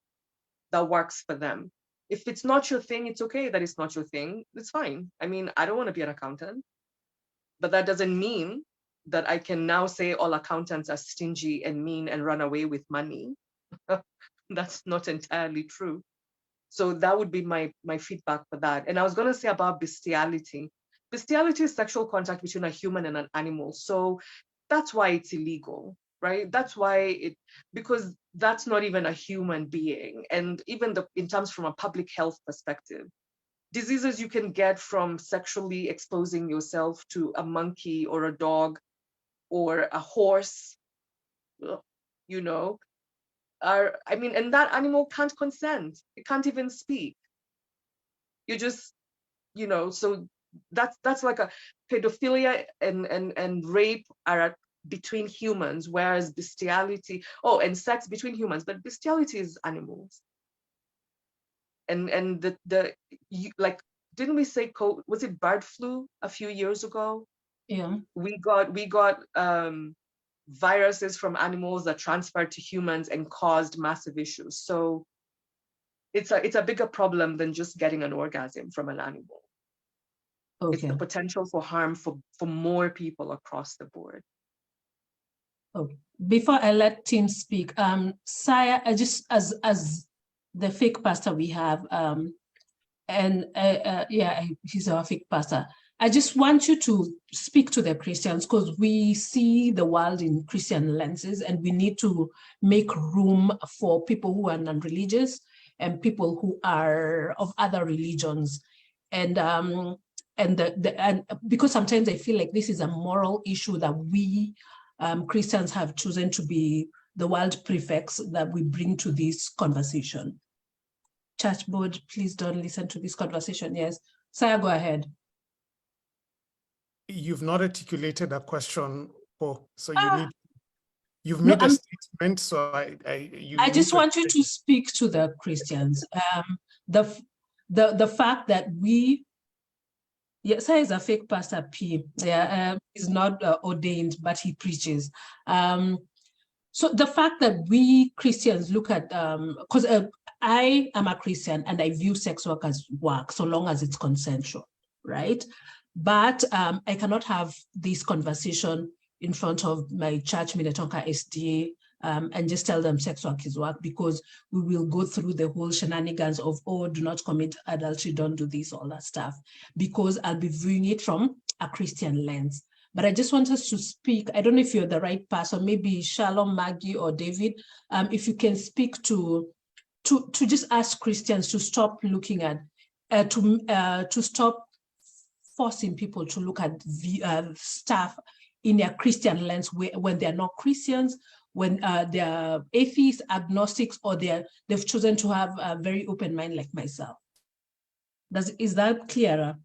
that works for them. If it's not your thing, it's okay that it's not your thing. It's fine. I mean, I don't want to be an accountant, but that doesn't mean that I can now say all accountants are stingy and mean and run away with money. That's not entirely true. So that would be my feedback for that. And I was going to say about bestiality. Bestiality is sexual contact between a human and an animal. So that's why it's illegal, right? That's why because that's not even a human being. And even in terms from a public health perspective, diseases you can get from sexually exposing yourself to a monkey or a dog or a horse, you know, and that animal can't consent. It can't even speak. You just, so that's like a pedophilia and rape are between humans, whereas bestiality, and sex between humans, but bestiality is animals. And didn't we say was it bird flu a few years ago? Yeah. We got viruses from animals that transferred to humans and caused massive issues. So it's a bigger problem than just getting an orgasm from an animal. Okay. It's the potential for harm for more people across the board. Okay. Before I let Tim speak, Saya, I just as the fake pastor we have, he's our fake pastor. I just want you to speak to the Christians because we see the world in Christian lenses, and we need to make room for people who are non-religious and people who are of other religions. And and because sometimes I feel like this is a moral issue that we Christians have chosen to be the world prefects that we bring to this conversation. Church board, please don't listen to this conversation. Yes, Saya, go ahead. You've not articulated a question, so you've No, made a statement, so I just want you to speak to the Christians. The fact that Saya is a fake pastor P. Yeah, he's not ordained, but he preaches. So the fact that we Christians look at, because I am a Christian and I view sex work as work, so long as it's consensual, right? But I cannot have this conversation in front of my church, Minnetonka SDA, and just tell them sex work is work, because we will go through the whole shenanigans of, oh, do not commit adultery, don't do this, all that stuff, because I'll be viewing it from a Christian lens. But I just want us to speak. I don't know if you're the right person, maybe Shalom, Maggie, or David, if you can speak to just ask Christians to stop looking at, to stop forcing people to look at stuff in a Christian lens when they're not Christians, when they're atheists, agnostics, or they've chosen to have a very open mind like myself. Is that clearer?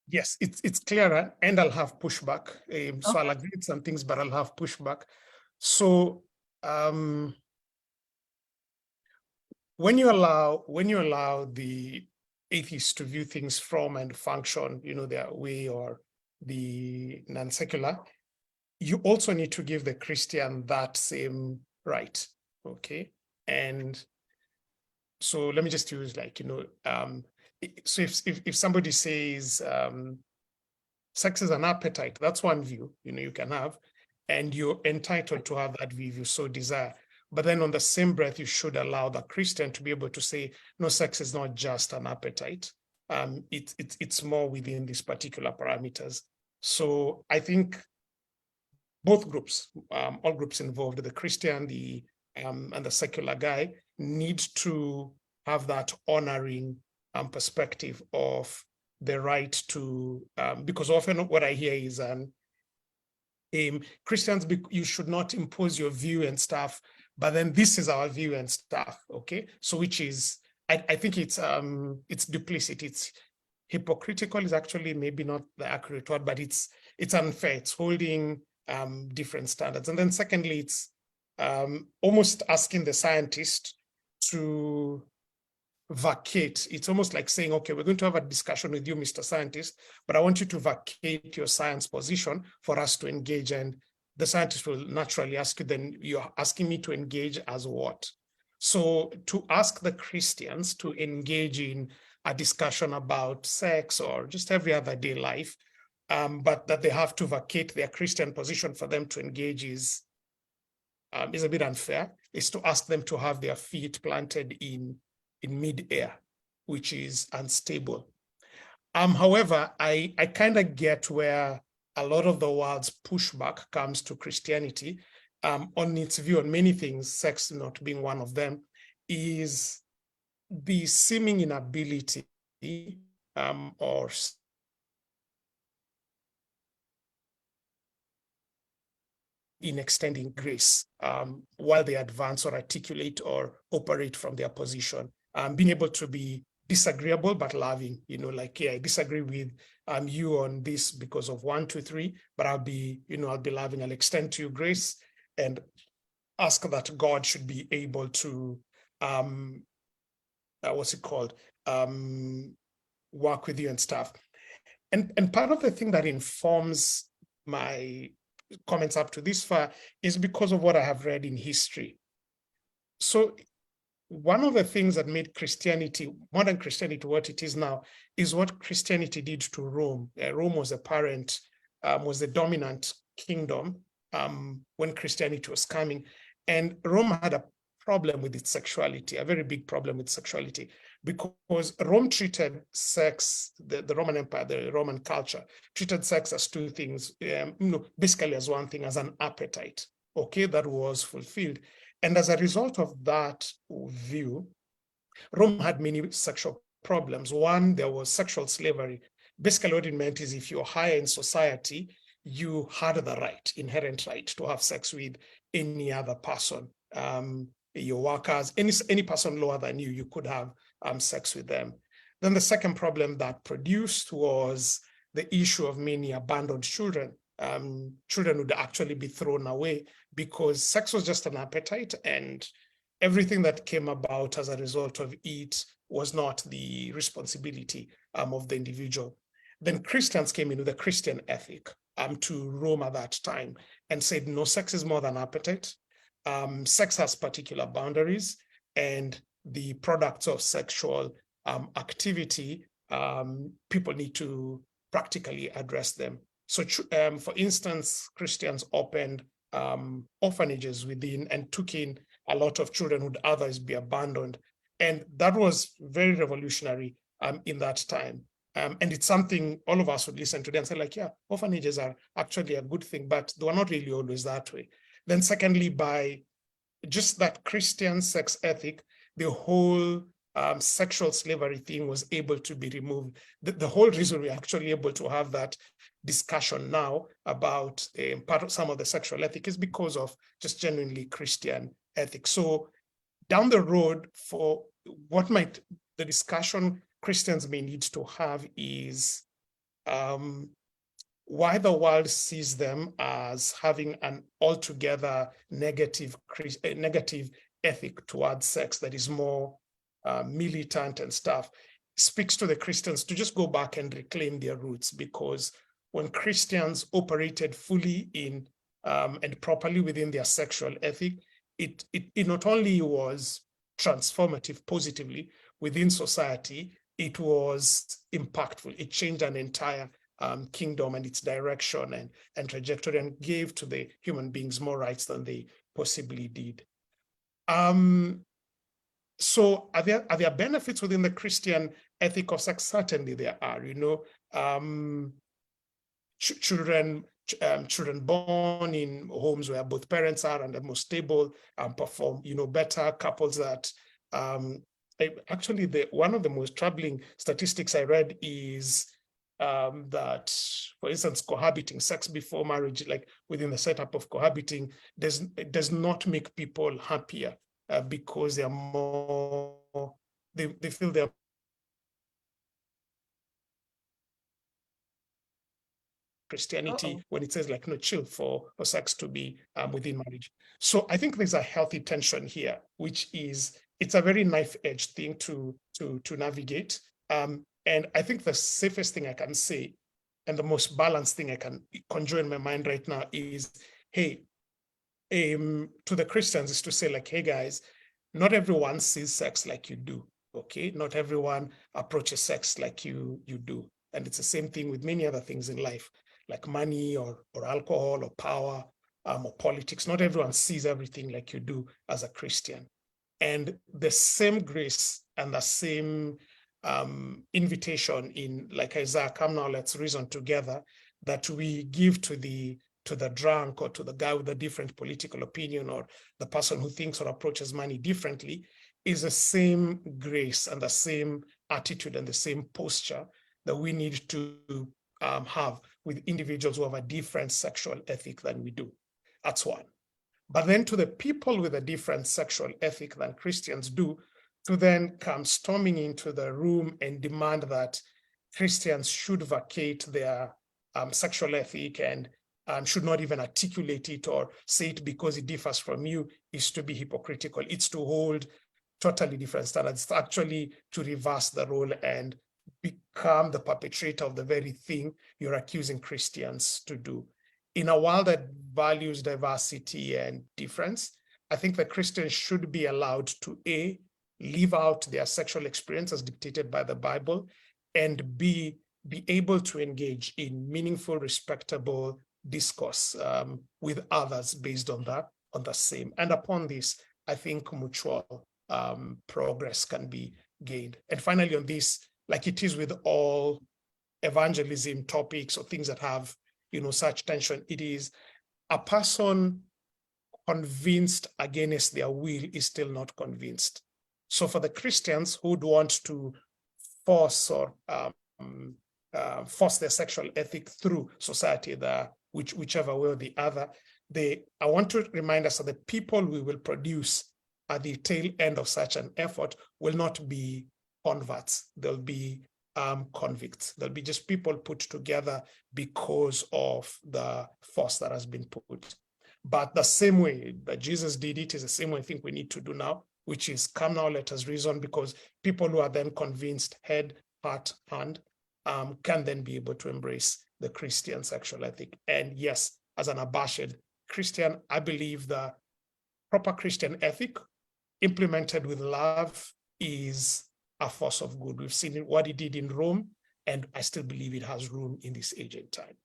Yes, it's clearer, and I'll have pushback. So Okay. I'll agree with some things, but I'll have pushback. So when you allow the atheists to view things from and function, their way, or the non-secular, you also need to give the Christian that same right. Okay, and so let me just use so if somebody says sex is an appetite, that's one view you can have, and you're entitled to have that view if you so desire. But then on the same breath, you should allow the Christian to be able to say, no, sex is not just an appetite. It's more within these particular parameters. So I think both groups, all groups involved, the Christian, and the secular guy, need to have that honoring perspective of the right to, because often what I hear is Christians, you should not impose your view and stuff, but then this is our view and stuff. Okay, so which is, I think it's duplicit. It's hypocritical is actually maybe not the accurate word, but it's unfair. It's holding different standards. And then secondly, it's almost asking the scientist to vacate. It's almost like saying, okay, we're going to have a discussion with you, Mr. Scientist, but I want you to vacate your science position for us to engage. And the scientist will naturally ask you, then you're asking me to engage as what? So to ask the Christians to engage in a discussion about sex or just every other day life, but that they have to vacate their Christian position for them to engage is a bit unfair. Is to ask them to have their feet planted in mid-air, which is unstable. However, I kind of get where a lot of the world's pushback comes to Christianity on its view on many things, sex not being one of them, is the seeming inability or in extending grace while they advance or articulate or operate from their position. Being able to be disagreeable but loving, like, yeah, I disagree with you on this because of 1, 2, 3, but I'll be loving. I'll extend to you grace and ask that God should be able to work with you and stuff. And part of the thing that informs my comments up to this far is because of what I have read in history. So one of the things that made Christianity, modern Christianity, what it is now, is what Christianity did to Rome. Rome was was the dominant kingdom when Christianity was coming. And Rome had a problem with its sexuality, a very big problem with sexuality, because Rome treated sex, the Roman Empire, the Roman culture, treated sex as two things, basically as one thing, as an appetite, okay, that was fulfilled. And as a result of that view, Rome had many sexual problems. One, there was sexual slavery. basically what it meant is if you're higher in society, you had the right, inherent right, to have sex with any other person. Your workers, any person lower than you, you could have sex with them. Then the second problem that produced was the issue of many abandoned children. Children would actually be thrown away because sex was just an appetite, and everything that came about as a result of it was not the responsibility of the individual. Then Christians came in with a Christian ethic to Rome at that time and said, no, sex is more than appetite. Sex has particular boundaries, and the products of sexual activity, people need to practically address them. So, for instance, Christians opened orphanages within and took in a lot of children who would otherwise be abandoned. And that was very revolutionary in that time. And it's something all of us would listen to and say, like, yeah, orphanages are actually a good thing, but they were not really always that way. Then secondly, by just that Christian sex ethic, the whole sexual slavery thing was able to be removed. The whole reason we're actually able to have that discussion now about part of some of the sexual ethic is because of just genuinely Christian ethics. So down the road, for what might the discussion Christians may need to have is why the world sees them as having an altogether negative ethic towards sex that is more militant and stuff, speaks to the Christians to just go back and reclaim their roots, because when Christians operated fully in and properly within their sexual ethic, it not only was transformative positively within society, it was impactful. It changed an entire kingdom and its direction and trajectory, and gave to the human beings more rights than they possibly did. So are there benefits within the Christian ethic of sex? Certainly there are, children born in homes where both parents are and are more stable perform, better. Couples that actually one of the most troubling statistics I read is that, for instance, cohabiting, sex before marriage, like within the setup of cohabiting, does not make people happier because they're more, they feel they're Christianity when it says like no, chill for sex to be within marriage. So I think there's a healthy tension here, which is, it's a very knife-edged thing to navigate. And I think the safest thing I can say and the most balanced thing I can conjure in my mind right now is, hey, to the Christians is to say like, hey guys, not everyone sees sex like you do, okay? Not everyone approaches sex like you do. And it's the same thing with many other things in life, like money or alcohol or power or politics. Not everyone sees everything like you do as a Christian. And the same grace and the same invitation in, like Isaiah, come now, let's reason together, that we give to the drunk or to the guy with a different political opinion or the person who thinks or approaches money differently, is the same grace and the same attitude and the same posture that we need to have with individuals who have a different sexual ethic than we do. That's one. But then to the people with a different sexual ethic than Christians do, to then come storming into the room and demand that Christians should vacate their sexual ethic and should not even articulate it or say it because it differs from you, is to be hypocritical. It's to hold totally different standards. It's actually to reverse the role and become the perpetrator of the very thing you're accusing Christians to do. In a world that values diversity and difference, I think that Christians should be allowed to A, live out their sexual experience as dictated by the Bible, and B, be able to engage in meaningful, respectable discourse with others based on the same. And upon this, I think mutual progress can be gained. And finally on this, like it is with all evangelism topics or things that have, such tension, it is a person convinced against their will is still not convinced. So for the Christians who would want to force or force their sexual ethic through society, whichever way or the other. I want to remind us that the people we will produce at the tail end of such an effort will not be converts. They'll be convicts. They'll be just people put together because of the force that has been put. But the same way that Jesus did it is the same way I think we need to do now, which is come now, let us reason, because people who are then convinced head, heart, hand can then be able to embrace the Christian sexual ethic. And yes, as an abashed Christian, I believe the proper Christian ethic implemented with love is a force of good. We've seen what it did in Rome, and I still believe it has room in this age and time.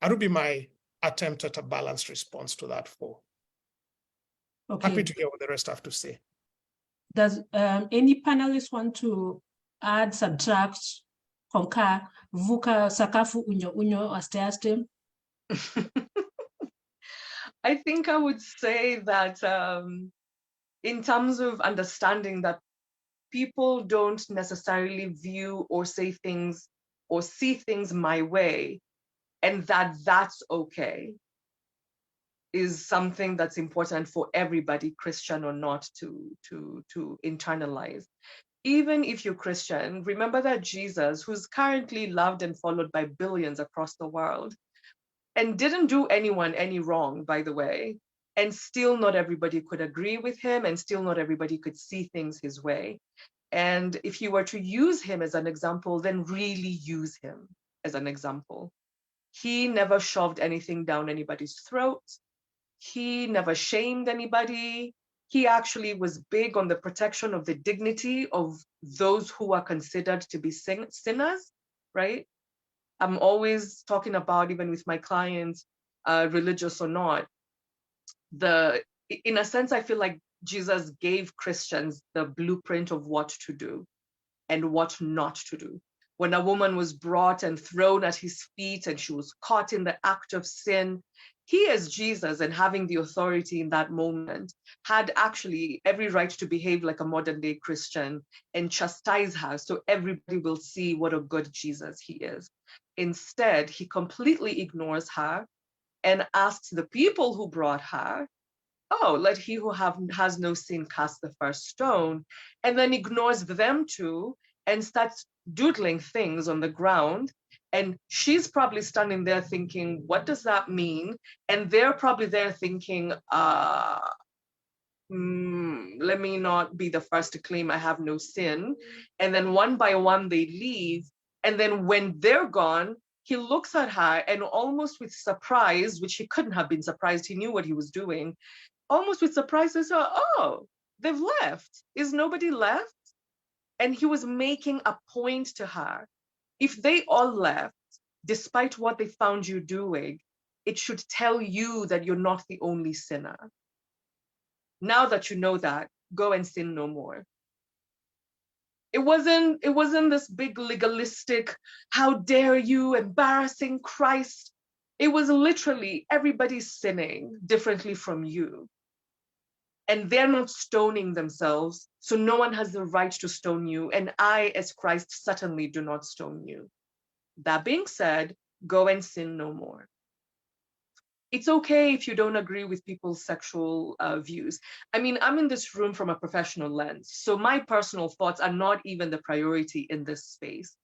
That would be my attempt at a balanced response to that for. Okay. Happy to hear what the rest have to say. Does any panelists want to add, subtract, concur, vuka, sakafu, unyo, aste? I think I would say that in terms of understanding that people don't necessarily view or say things or see things my way, and that's okay, is something that's important for everybody, Christian or not, to internalize. Even if you're Christian, remember that Jesus, who's currently loved and followed by billions across the world, and didn't do anyone any wrong, by the way, and still not everybody could agree with him, and still not everybody could see things his way. And if you were to use him as an example, then really use him as an example. He never shoved anything down anybody's throat. He never shamed anybody. He actually was big on the protection of the dignity of those who are considered to be sinners, right? I'm always talking about, even with my clients, religious or not, in a sense, I feel like Jesus gave Christians the blueprint of what to do and what not to do. When a woman was brought and thrown at his feet and she was caught in the act of sin, he, as Jesus, and having the authority in that moment, had actually every right to behave like a modern day Christian and chastise her so everybody will see what a good Jesus he is. Instead, he completely ignores her and asks the people who brought her, oh, let he who has no sin cast the first stone, and then ignores them too and starts doodling things on the ground. And she's probably standing there thinking, what does that mean? And they're probably there thinking, let me not be the first to claim I have no sin. And then one by one they leave. And then when they're gone, he looks at her and almost with surprise, which he couldn't have been surprised, he knew what he was doing, almost with surprise, says, oh, they've left. Is nobody left? And he was making a point to her. If they all left, despite what they found you doing, it should tell you that you're not the only sinner. Now that you know that, go and sin no more. It wasn't this big legalistic, how dare you, embarrassing Christ. It was literally everybody's sinning differently from you. And they're not stoning themselves, so no one has the right to stone you. And I, as Christ, certainly do not stone you. That being said, go and sin no more. It's okay if you don't agree with people's sexual views. I mean, I'm in this room from a professional lens, so my personal thoughts are not even the priority in this space.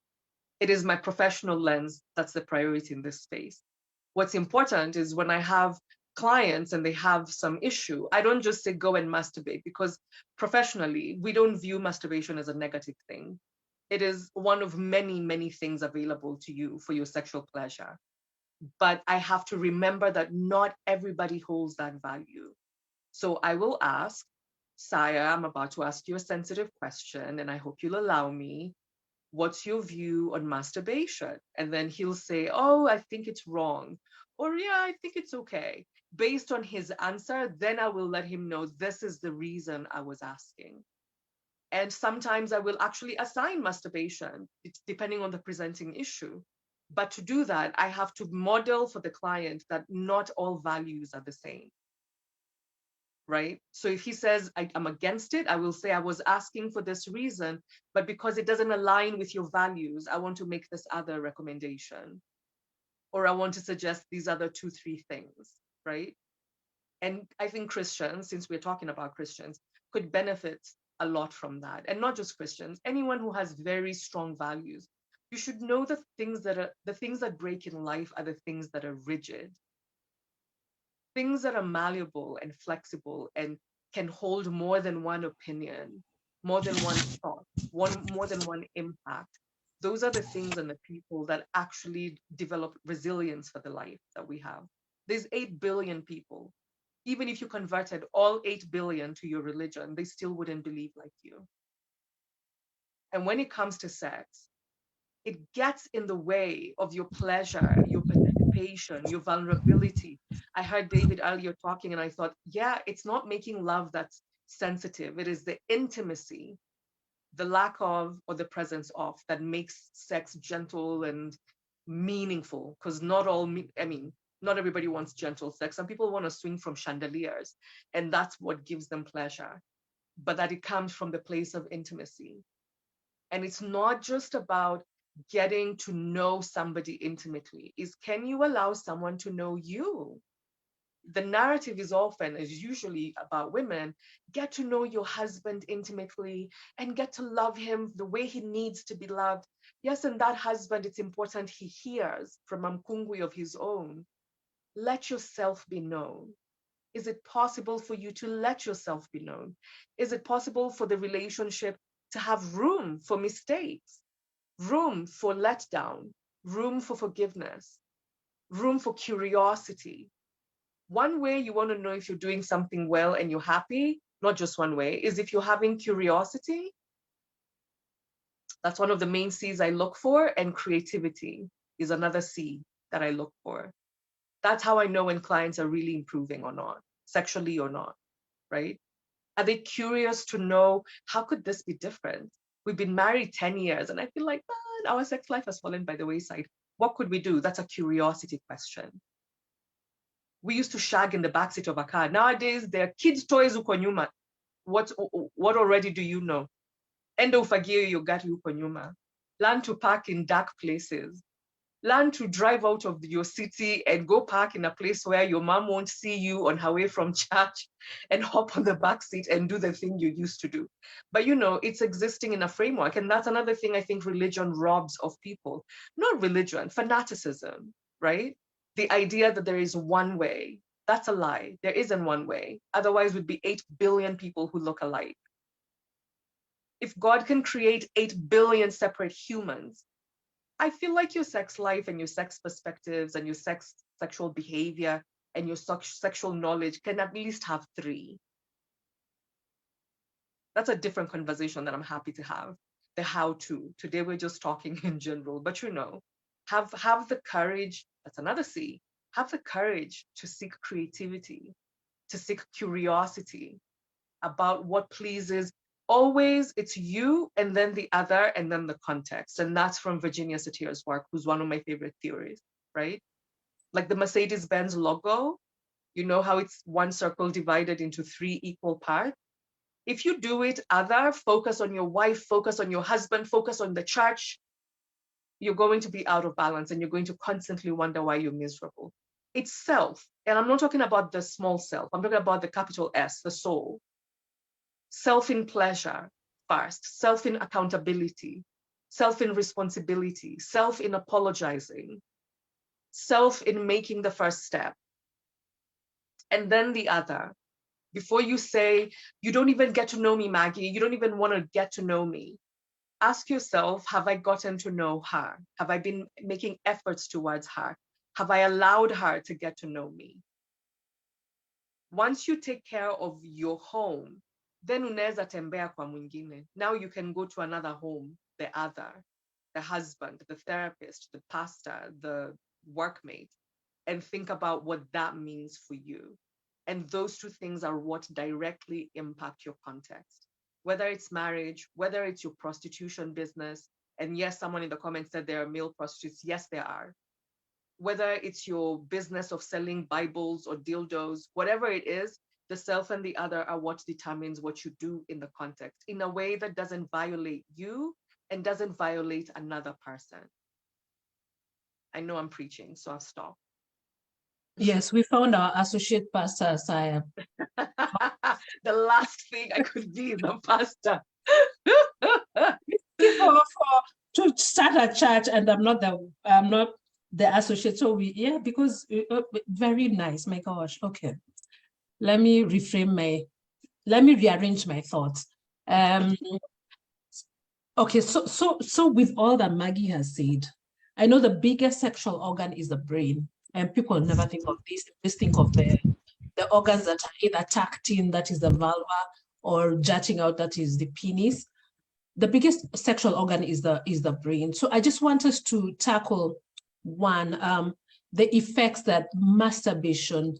It is my professional lens that's the priority in this space. What's important is when I have clients and they have some issue, I don't just say go and masturbate, because professionally, we don't view masturbation as a negative thing. It is one of many, many things available to you for your sexual pleasure. But I have to remember that not everybody holds that value. So I will ask, Saya, I'm about to ask you a sensitive question, and I hope you'll allow me. What's your view on masturbation? And then he'll say, oh, I think it's wrong. Or yeah, I think it's okay. Based on his answer, then I will let him know this is the reason I was asking. And sometimes I will actually assign masturbation, depending on the presenting issue. But to do that, I have to model for the client that not all values are the same. right? So if he says, I'm against it, I will say, I was asking for this reason, but because it doesn't align with your values, I want to make this other recommendation. Or I want to suggest these other 2-3 things, right? And I think Christians, since we're talking about Christians, could benefit a lot from that. And not just Christians, anyone who has very strong values. You should know the things that break in life are the things that are rigid. Things that are malleable and flexible and can hold more than one opinion, more than one thought, more than one impact. Those are the things and the people that actually develop resilience for the life that we have. There's 8 billion people. Even if you converted all 8 billion to your religion, they still wouldn't believe like you. And when it comes to sex, it gets in the way of your pleasure, your participation, your vulnerability. I heard David earlier talking, and I thought, yeah, it's not making love that's sensitive. It is the intimacy, the lack of, or the presence of, that makes sex gentle and meaningful. Because not everybody wants gentle sex. Some people want to swing from chandeliers, and that's what gives them pleasure. But that it comes from the place of intimacy. And it's not just about getting to know somebody intimately. Can you allow someone to know you? The narrative is usually about women. Get to know your husband intimately and get to love him the way he needs to be loved. Yes, and that husband, it's important he hears from a mkungwi of his own. Let yourself be known. Is it possible for you to let yourself be known? Is it possible for the relationship to have room for mistakes, room for letdown, room for forgiveness, room for curiosity? One way you want to know if you're doing something well and you're happy, not just one way, is if you're having curiosity. That's one of the main C's I look for, and creativity is another C that I look for. That's how I know when clients are really improving or not, sexually or not, right? Are they curious to know, how could this be different? We've been married 10 years and I feel like, man, our sex life has fallen by the wayside. What could we do? That's a curiosity question. We used to shag in the backseat of a car. Nowadays, there are kids' toys uko nyuma. What already do you know? Enda ufagie your gari uko nyuma. Learn to park in dark places. Learn to drive out of your city and go park in a place where your mom won't see you on her way from church, and hop on the back seat and do the thing you used to do. But it's existing in a framework. And that's another thing I think religion robs of people. Not religion, fanaticism, right? The idea that there is one way. That's a lie. There isn't one way. Otherwise, we'd be 8 billion people who look alike. If God can create 8 billion separate humans, I feel like your sex life and your sex perspectives and your sexual behavior and your sexual knowledge can at least have 3. That's a different conversation that I'm happy to have. The how to. Today we're just talking in general, but have the courage. That's another C. Have the courage to seek creativity, to seek curiosity about what pleases. Always it's you and then the other and then the context. And that's from Virginia Satir's work, who's one of my favorite theories, right? Like the Mercedes-Benz logo, you know how it's one circle divided into 3 equal parts? If you do it other, focus on your wife, focus on your husband, focus on the church, you're going to be out of balance and you're going to constantly wonder why you're miserable. It's self. And I'm not talking about the small self. I'm talking about the capital S, the soul. Self in pleasure first, self in accountability, self in responsibility, self in apologizing, self in making the first step. And then the other. Before you say, you don't even get to know me, Maggie, you don't even want to get to know me. Ask yourself, have I gotten to know her? Have I been making efforts towards her? Have I allowed her to get to know me? Once you take care of your home, then unaweza tembea kwa mwingine. Now you can go to another home, the other, the husband, the therapist, the pastor, the workmate, and think about what that means for you. And those 2 things are what directly impact your context. Whether it's marriage, whether it's your prostitution business, and yes, someone in the comments said there are male prostitutes. Yes, there are. Whether it's your business of selling Bibles or dildos, whatever it is, the self and the other are what determines what you do in the context in a way that doesn't violate you and doesn't violate another person. I know I'm preaching, so I'll stop. Yes, we found our associate pastor, Saya. The last thing I could be is a pastor. To start a church, and I'm not the associate. So because very nice. My gosh. Okay, let me rearrange my thoughts. Okay, so with all that Maggie has said, I know the biggest sexual organ is the brain, and people never think of this. Just think of the organs that are either tucked in, that is the vulva, or jutting out, that is the penis. The biggest sexual organ is the brain. So I just want us to tackle one, the effects that masturbation,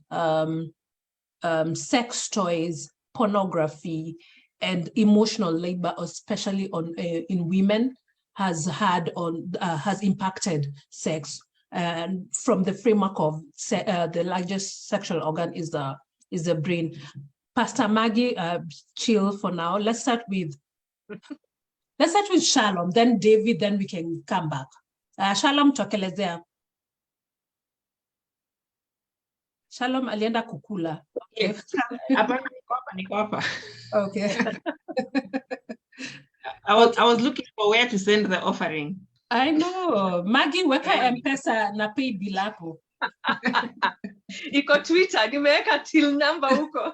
sex toys, pornography, and emotional labor, especially in women, has impacted sex. And from the framework of the largest sexual organ is the brain. Pastor Maggie, chill for now. Let's start with Shalom, then David, then we can come back. Shalom tokelezea. Shalom alienda kukula. Yes. Niko hapa. Okay. I was looking for where to send the offering. I know. Maggie, weka M-Pesa na pay bilako. Iko Twitter, nimeweka till number huko.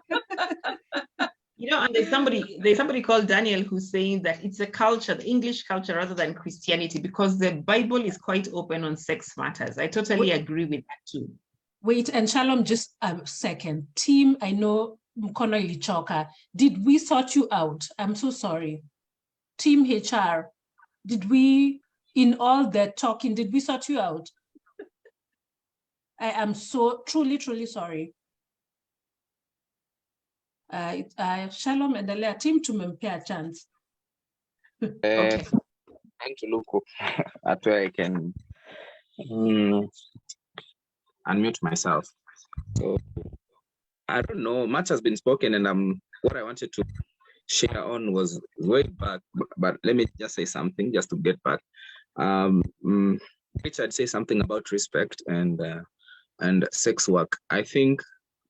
You know, and there's somebody called Daniel who's saying that it's a culture, the English culture rather than Christianity, because the Bible is quite open on sex matters. I totally agree with that too. Wait, and Shalom, just a second. Team, I know Mkono ilichoka. Did we sort you out? I'm so sorry. Team HR, in all the talking, did we sort you out? I am so truly, truly sorry. Shalom and the team tumempea chance. Okay. Trying to look at where I can unmute myself. So I don't know, much has been spoken, and what I wanted to share on was way back, but let me just say something just to get back. Richard say something about respect and sex work. I think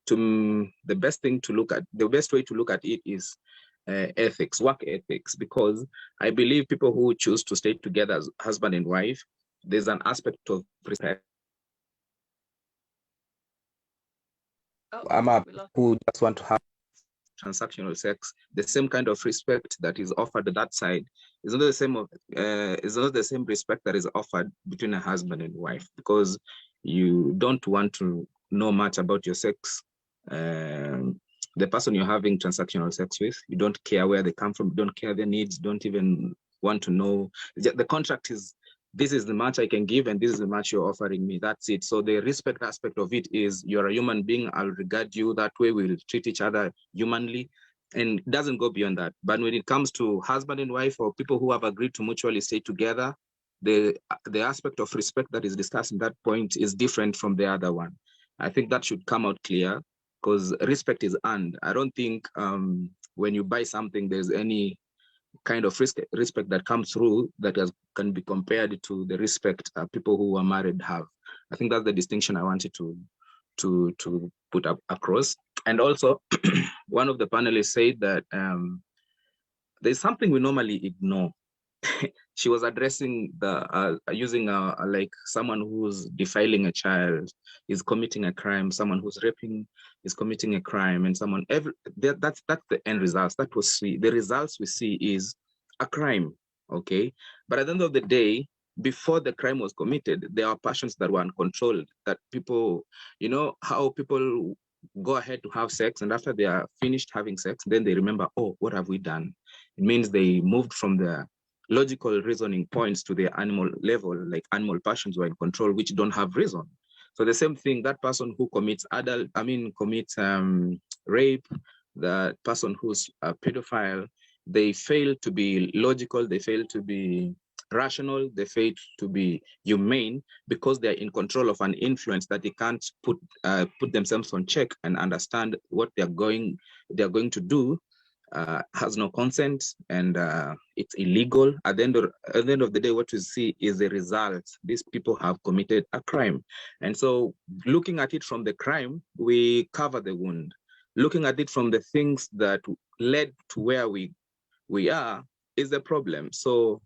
the best way to look at it is ethics, work ethics, because I believe people who choose to stay together as husband and wife, there's an aspect of respect. Who just want to have transactional sex, the same kind of respect that is offered at that side is not the same respect that is offered between a husband and wife, because you don't want to know much about your sex. The person you're having transactional sex with, you don't care where they come from, you don't care their needs, don't even want to know. The contract is, this is the much I can give and this is the much you're offering me, that's it. So the respect aspect of it is, you're a human being, I'll regard you that way, we'll treat each other humanly, and it doesn't go beyond that. But when it comes to husband and wife, or people who have agreed to mutually stay together, the aspect of respect that is discussed in that point is different from the other one. I think that should come out clear, because respect is earned. I don't think when you buy something, there's any kind of respect that comes through that can be compared to the respect people who are married have. I think that's the distinction I wanted to put up across. And also, one of the panelists said that there's something we normally ignore. She was addressing using like someone who's defiling a child is committing a crime, someone who's raping is committing a crime, and that's the end results. That was the results we see is a crime, okay? But at the end of the day, before the crime was committed, there are passions that were uncontrolled, that people, you know how people go ahead to have sex, and after they are finished having sex, then they remember, oh, what have we done? It means they moved from the logical reasoning points to the animal level, like animal passions were in control, which don't have reason. So the same thing, that person who commits rape, the person who's a pedophile, they fail to be logical, they fail to be rational, they fail to be humane, because they're in control of an influence that they can't put themselves on check and understand what they're going to do. Has no consent, and it's illegal. At the end of the day, what we see is the result. These people have committed a crime. And so looking at it from the crime, we cover the wound. Looking at it from the things that led to where we are is the problem. So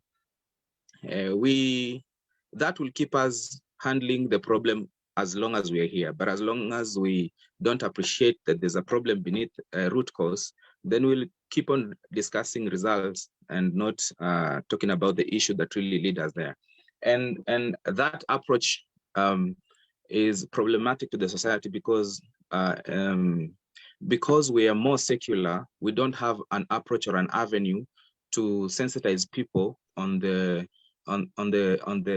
that will keep us handling the problem as long as we are here. But as long as we don't appreciate that there's a problem beneath a root cause, then we'll keep on discussing results and not talking about the issue that really lead us there. And that approach is problematic to the society because we are more secular. We don't have an approach or an avenue to sensitize people on the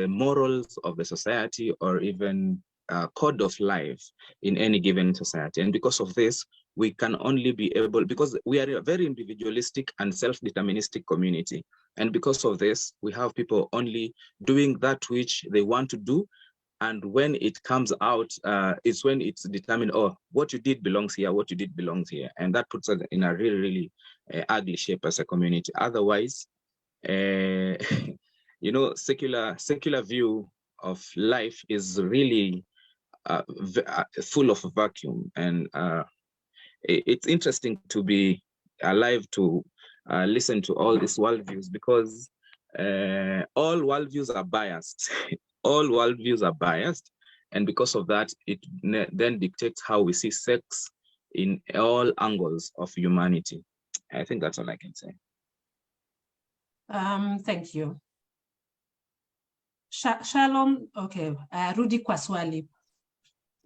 morals of the society, or even code of life in any given society. And because of this, we can only be able, because we are a very individualistic and self-deterministic community. And because of this, we have people only doing that which they want to do. And when it comes out, it's when it's determined, oh, what you did belongs here, what you did belongs here. And that puts us in a really, really ugly shape as a community. Otherwise, you know, secular view of life is really full of vacuum. And it's interesting to be alive to listen to all these worldviews, because all worldviews are biased. All worldviews are biased. And because of that, it then dictates how we see sex in all angles of humanity. I think that's all I can say. Thank you. Shalom, okay, Rudi kwa swali.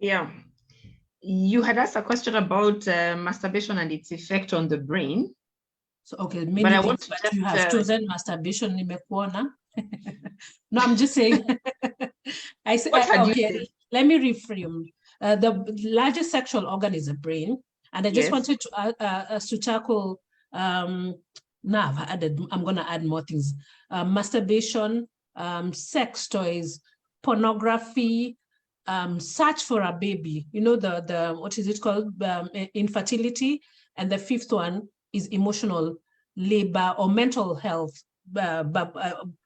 Yeah, you had asked a question about masturbation and its effect on the brain. So, okay, many things, but you have chosen masturbation, nimekuona. No, I'm just saying. I say, okay, let me reframe. The largest sexual organ is the brain, and I just wanted to tackle. Now I'm going to add more things. Masturbation, sex toys, pornography, search for a baby. You know, the what is it called? Infertility, and the fifth one is emotional labor or mental health.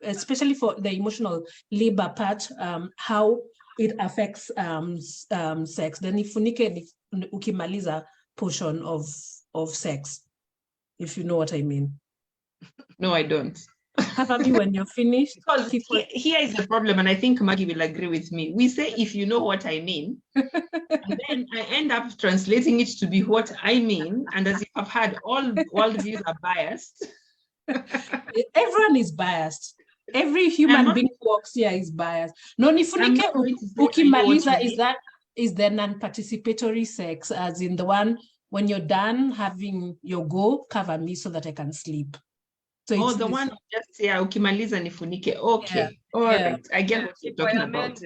Especially for the emotional labor part, how it affects sex. Then ifunike ukimaliza portion of sex, if you know what I mean. No, I don't. Cover me when you're finished. Because here is the problem, and I think Maggie will agree with me. We say, if you know what I mean, and then I end up translating it to be what I mean, and as if I've had all worldviews are biased. Everyone is biased. Every human being who walks here is biased. No, nifunike ukimaliza is the non-participatory sex, as in the one when you're done having your go, cover me so that I can sleep. So the one just ukimaliza nifunike. Okay, all right. I get what you're talking about.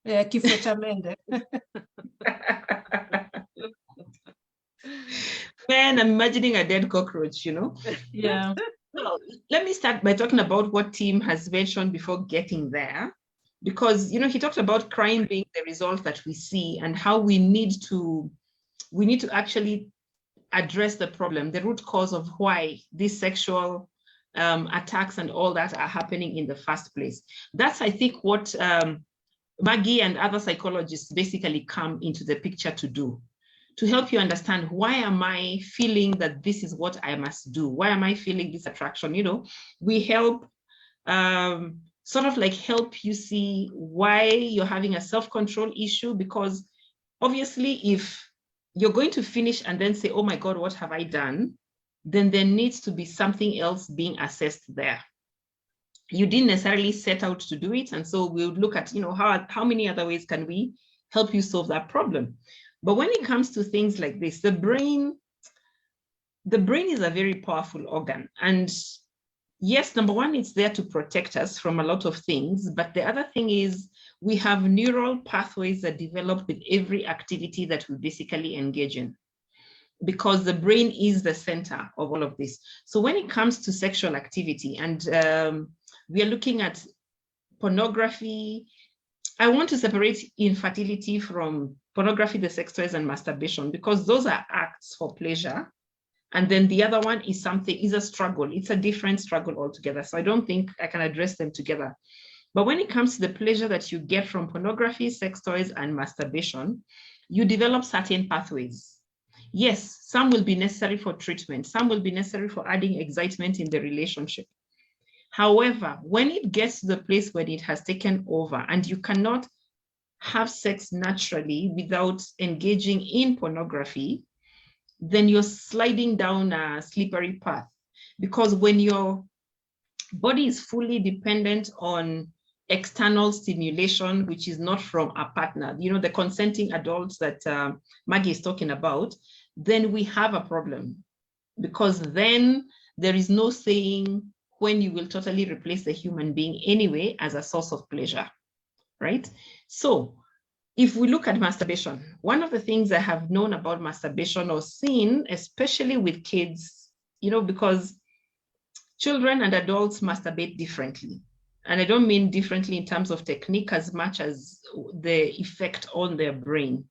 Yeah, kifo cha mende. Man, I'm imagining a dead cockroach, you know? Yeah. Well, let me start by talking about what Tim has mentioned before getting there, because, you know, he talked about crime being the result that we see and how we need to actually address the problem, the root cause of why these sexual attacks and all that are happening in the first place. That's, I think, what Maggie and other psychologists basically come into the picture to do. To help you understand, why am I feeling that this is what I must do? Why am I feeling this attraction? You know, we help sort of like help you see why you're having a self-control issue, because obviously if you're going to finish and then say, oh my God, what have I done? Then there needs to be something else being assessed there. You didn't necessarily set out to do it. And so we'll look at, you know, how many other ways can we help you solve that problem? But when it comes to things like this, the brain is a very powerful organ. And yes, number one, it's there to protect us from a lot of things. But the other thing is we have neural pathways that develop with every activity that we basically engage in, because the brain is the center of all of this. So when it comes to sexual activity, and We are looking at pornography. I want to separate infertility from pornography, the sex toys, and masturbation, because those are acts for pleasure. And then the other one is a struggle. It's a different struggle altogether. So I don't think I can address them together. But when it comes to the pleasure that you get from pornography, sex toys, and masturbation, you develop certain pathways. Yes, some will be necessary for treatment. Some will be necessary for adding excitement in the relationship. However, when it gets to the place where it has taken over and you cannot have sex naturally without engaging in pornography, then you're sliding down a slippery path. Because when your body is fully dependent on external stimulation, which is not from a partner, the consenting adults that Maggie is talking about, then we have a problem. Because then there is no saying when you will totally replace the human being anyway as a source of pleasure, right? So if we look at masturbation, one of the things I have known about masturbation or seen, especially with kids, because children and adults masturbate differently. And I don't mean differently in terms of technique as much as the effect on their brain.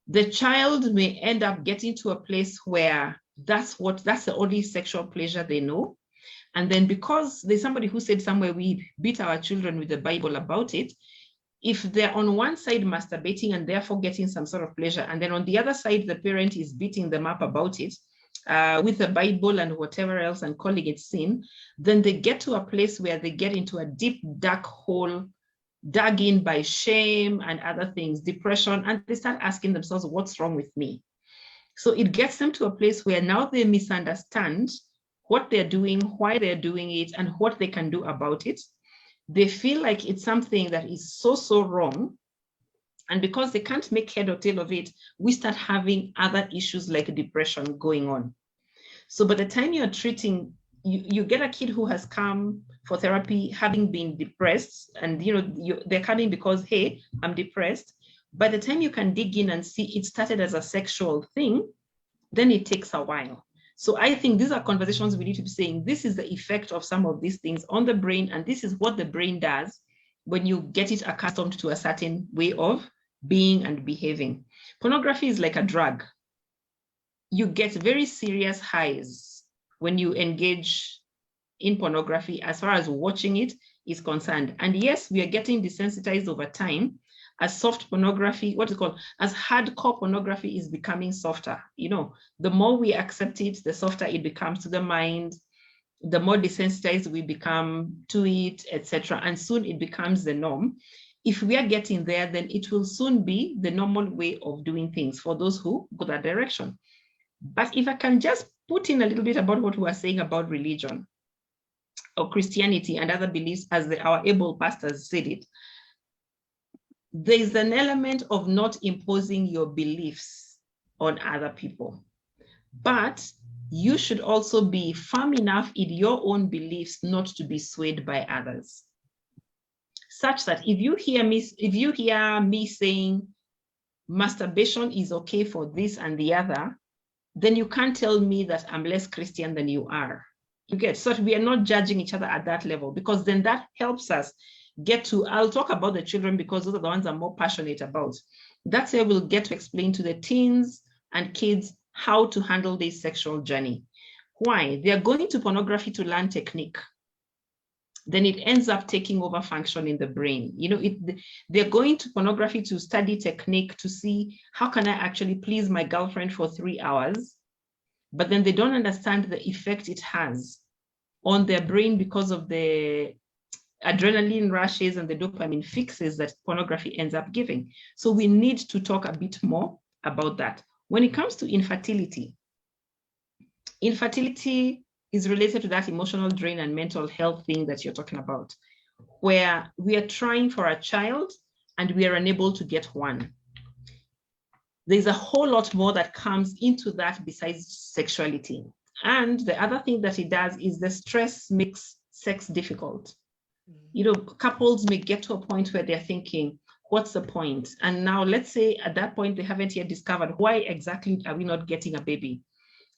The child may end up getting to a place where that's the only sexual pleasure they know. And then because there's somebody who said somewhere we beat our children with the Bible about it, if they're on one side masturbating and therefore getting some sort of pleasure, and then on the other side, the parent is beating them up about it with the Bible and whatever else and calling it sin, then they get to a place where they get into a deep, dark hole, dug in by shame and other things, depression, and they start asking themselves, what's wrong with me? So it gets them to a place where now they misunderstand what they're doing, why they're doing it, and what they can do about it. They feel like it's something that is so wrong. And because they can't make head or tail of it, we start having other issues like depression going on. So by the time you're treating, you get a kid who has come for therapy having been depressed, and they're coming because, hey, I'm depressed. By the time you can dig in and see it started as a sexual thing, then it takes a while. So I think these are conversations we need to be saying, this is the effect of some of these things on the brain, and this is what the brain does when you get it accustomed to a certain way of being and behaving. Pornography is like a drug. You get very serious highs when you engage in pornography as far as watching it is concerned. And yes, we are getting desensitized over time as soft pornography, as hardcore pornography is becoming softer. The more we accept it, the softer it becomes to the mind, the more desensitized we become to it, etc. And soon it becomes the norm. If we are getting there, then it will soon be the normal way of doing things for those who go that direction. But if I can just put in a little bit about what we were saying about religion or Christianity and other beliefs, as our able pastors said it, there's an element of not imposing your beliefs on other people. But you should also be firm enough in your own beliefs not to be swayed by others. Such that if you hear me saying masturbation is okay for this and the other, then you can't tell me that I'm less Christian than you are. You get, so we are not judging each other at that level, because then that helps us get to, I'll talk about the children because those are the ones I'm more passionate about. That's where we'll get to explain to the teens and kids how to handle this sexual journey. Why? They're going to pornography to learn technique. Then it ends up taking over function in the brain. They're going to pornography to study technique to see how can I actually please my girlfriend for 3 hours, but then they don't understand the effect it has on their brain because of the adrenaline rushes and the dopamine fixes that pornography ends up giving. So we need to talk a bit more about that. When it comes to infertility is related to that emotional drain and mental health thing that you're talking about, where we are trying for a child and we are unable to get one. There's a whole lot more that comes into that besides sexuality. And the other thing that it does is the stress makes sex difficult. Couples may get to a point where they're thinking, what's the point? And now let's say at that point, they haven't yet discovered why exactly are we not getting a baby.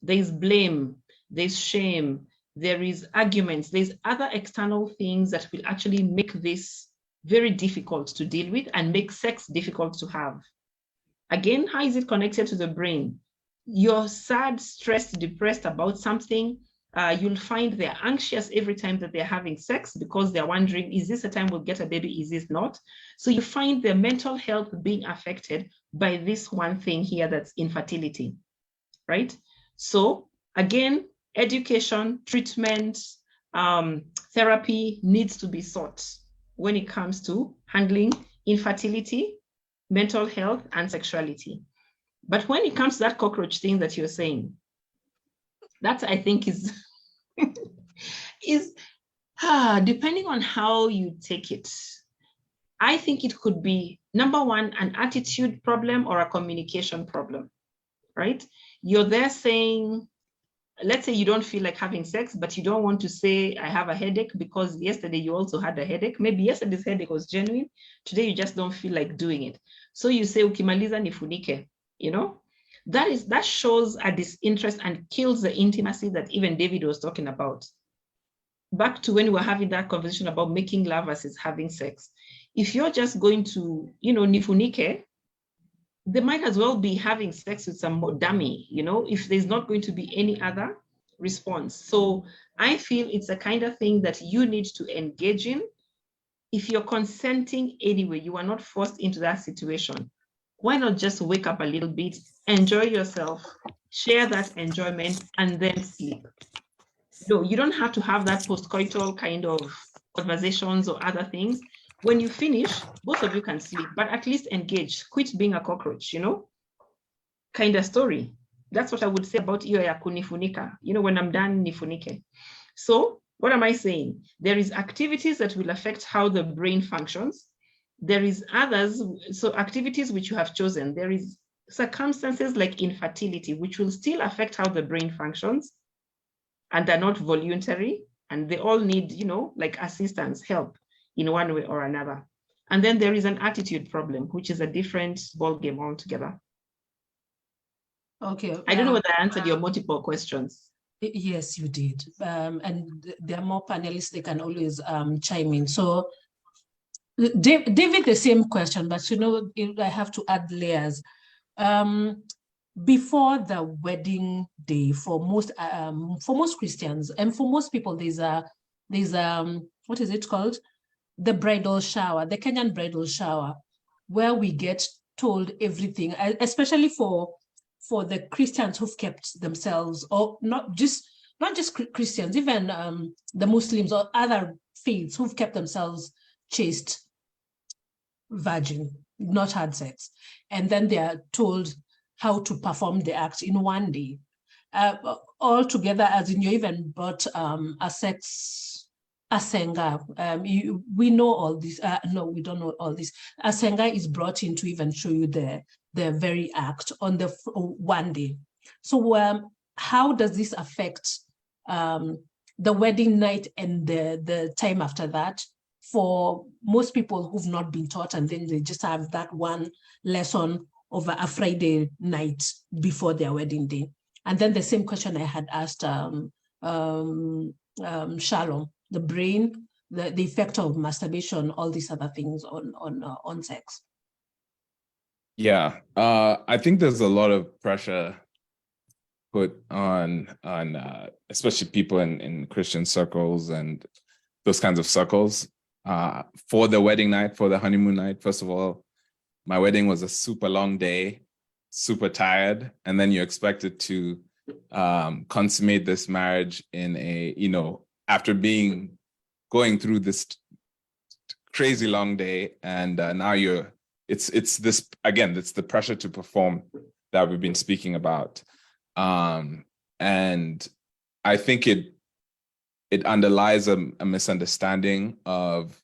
There's blame, there's shame, there is arguments, there's other external things that will actually make this very difficult to deal with and make sex difficult to have. Again, how is it connected to the brain? You're sad, stressed, depressed about something. You'll find they're anxious every time that they're having sex because they're wondering, is this a time we'll get a baby? Is this not? So you find their mental health being affected by this one thing here, that's infertility, right? So again, education, treatment, therapy needs to be sought when it comes to handling infertility, mental health, and sexuality. But when it comes to that cockroach thing that you're saying, that I think is, depending on how you take it, I think it could be, number one, an attitude problem or a communication problem, right? You're there saying, let's say you don't feel like having sex, but you don't want to say, I have a headache, because yesterday you also had a headache. Maybe yesterday's headache was genuine. Today you just don't feel like doing it. So you say, ukimaliza nifunike, you know? That shows a disinterest and kills the intimacy that even David was talking about. Back to when we were having that conversation about making love versus having sex. If you're just going to, you know, nifunike, they might as well be having sex with some dummy, you know, if there's not going to be any other response. So I feel it's a kind of thing that you need to engage in. If you're consenting anyway, you are not forced into that situation. Why not just wake up a little bit, enjoy yourself, share that enjoyment, and then sleep? No, you don't have to have that postcoital kind of conversations or other things. When you finish, both of you can sleep, but at least engage, quit being a cockroach, you know, kind of story. That's what I would say about iyo ya kunifunika, you know, when I'm done, nifunike. So what am I saying? There is activities that will affect how the brain functions. There is others, so activities which you have chosen. There is circumstances like infertility, which will still affect how the brain functions, and they're not voluntary, and they all need, you know, like assistance, help in one way or another. And then there is an attitude problem, which is a different ballgame altogether. Okay. I don't know whether I answered your multiple questions. Yes, you did. And there are more panelists, they can always chime in. So David, the same question, but you know, I have to add layers. Before the wedding day, for most Christians and for most people, there's what is it called? The bridal shower, the Kenyan bridal shower, where we get told everything, especially for the Christians who've kept themselves, or not just Christians, even the Muslims or other faiths who've kept themselves chaste, virgin, not had sex, and then they are told how to perform the act in one day. All together, as in you even brought a sex asenga. We know all this. No, we don't know all this. Asenga is brought in to even show you the very act on the one day. So how does this affect the wedding night and the time after that? For most people who've not been taught, and then they just have that one lesson over a Friday night before their wedding day. And then the same question I had asked Shalom, the brain, the effect of masturbation, all these other things on sex. Yeah, I think there's a lot of pressure put on especially people in Christian circles and those kinds of circles for the wedding night, for the honeymoon night. First of all, my wedding was a super long day, super tired, and then you're expected to consummate this marriage in a, you know, after going through this crazy long day, and now it's this, again, it's the pressure to perform that we've been speaking about. And I think it underlies a misunderstanding of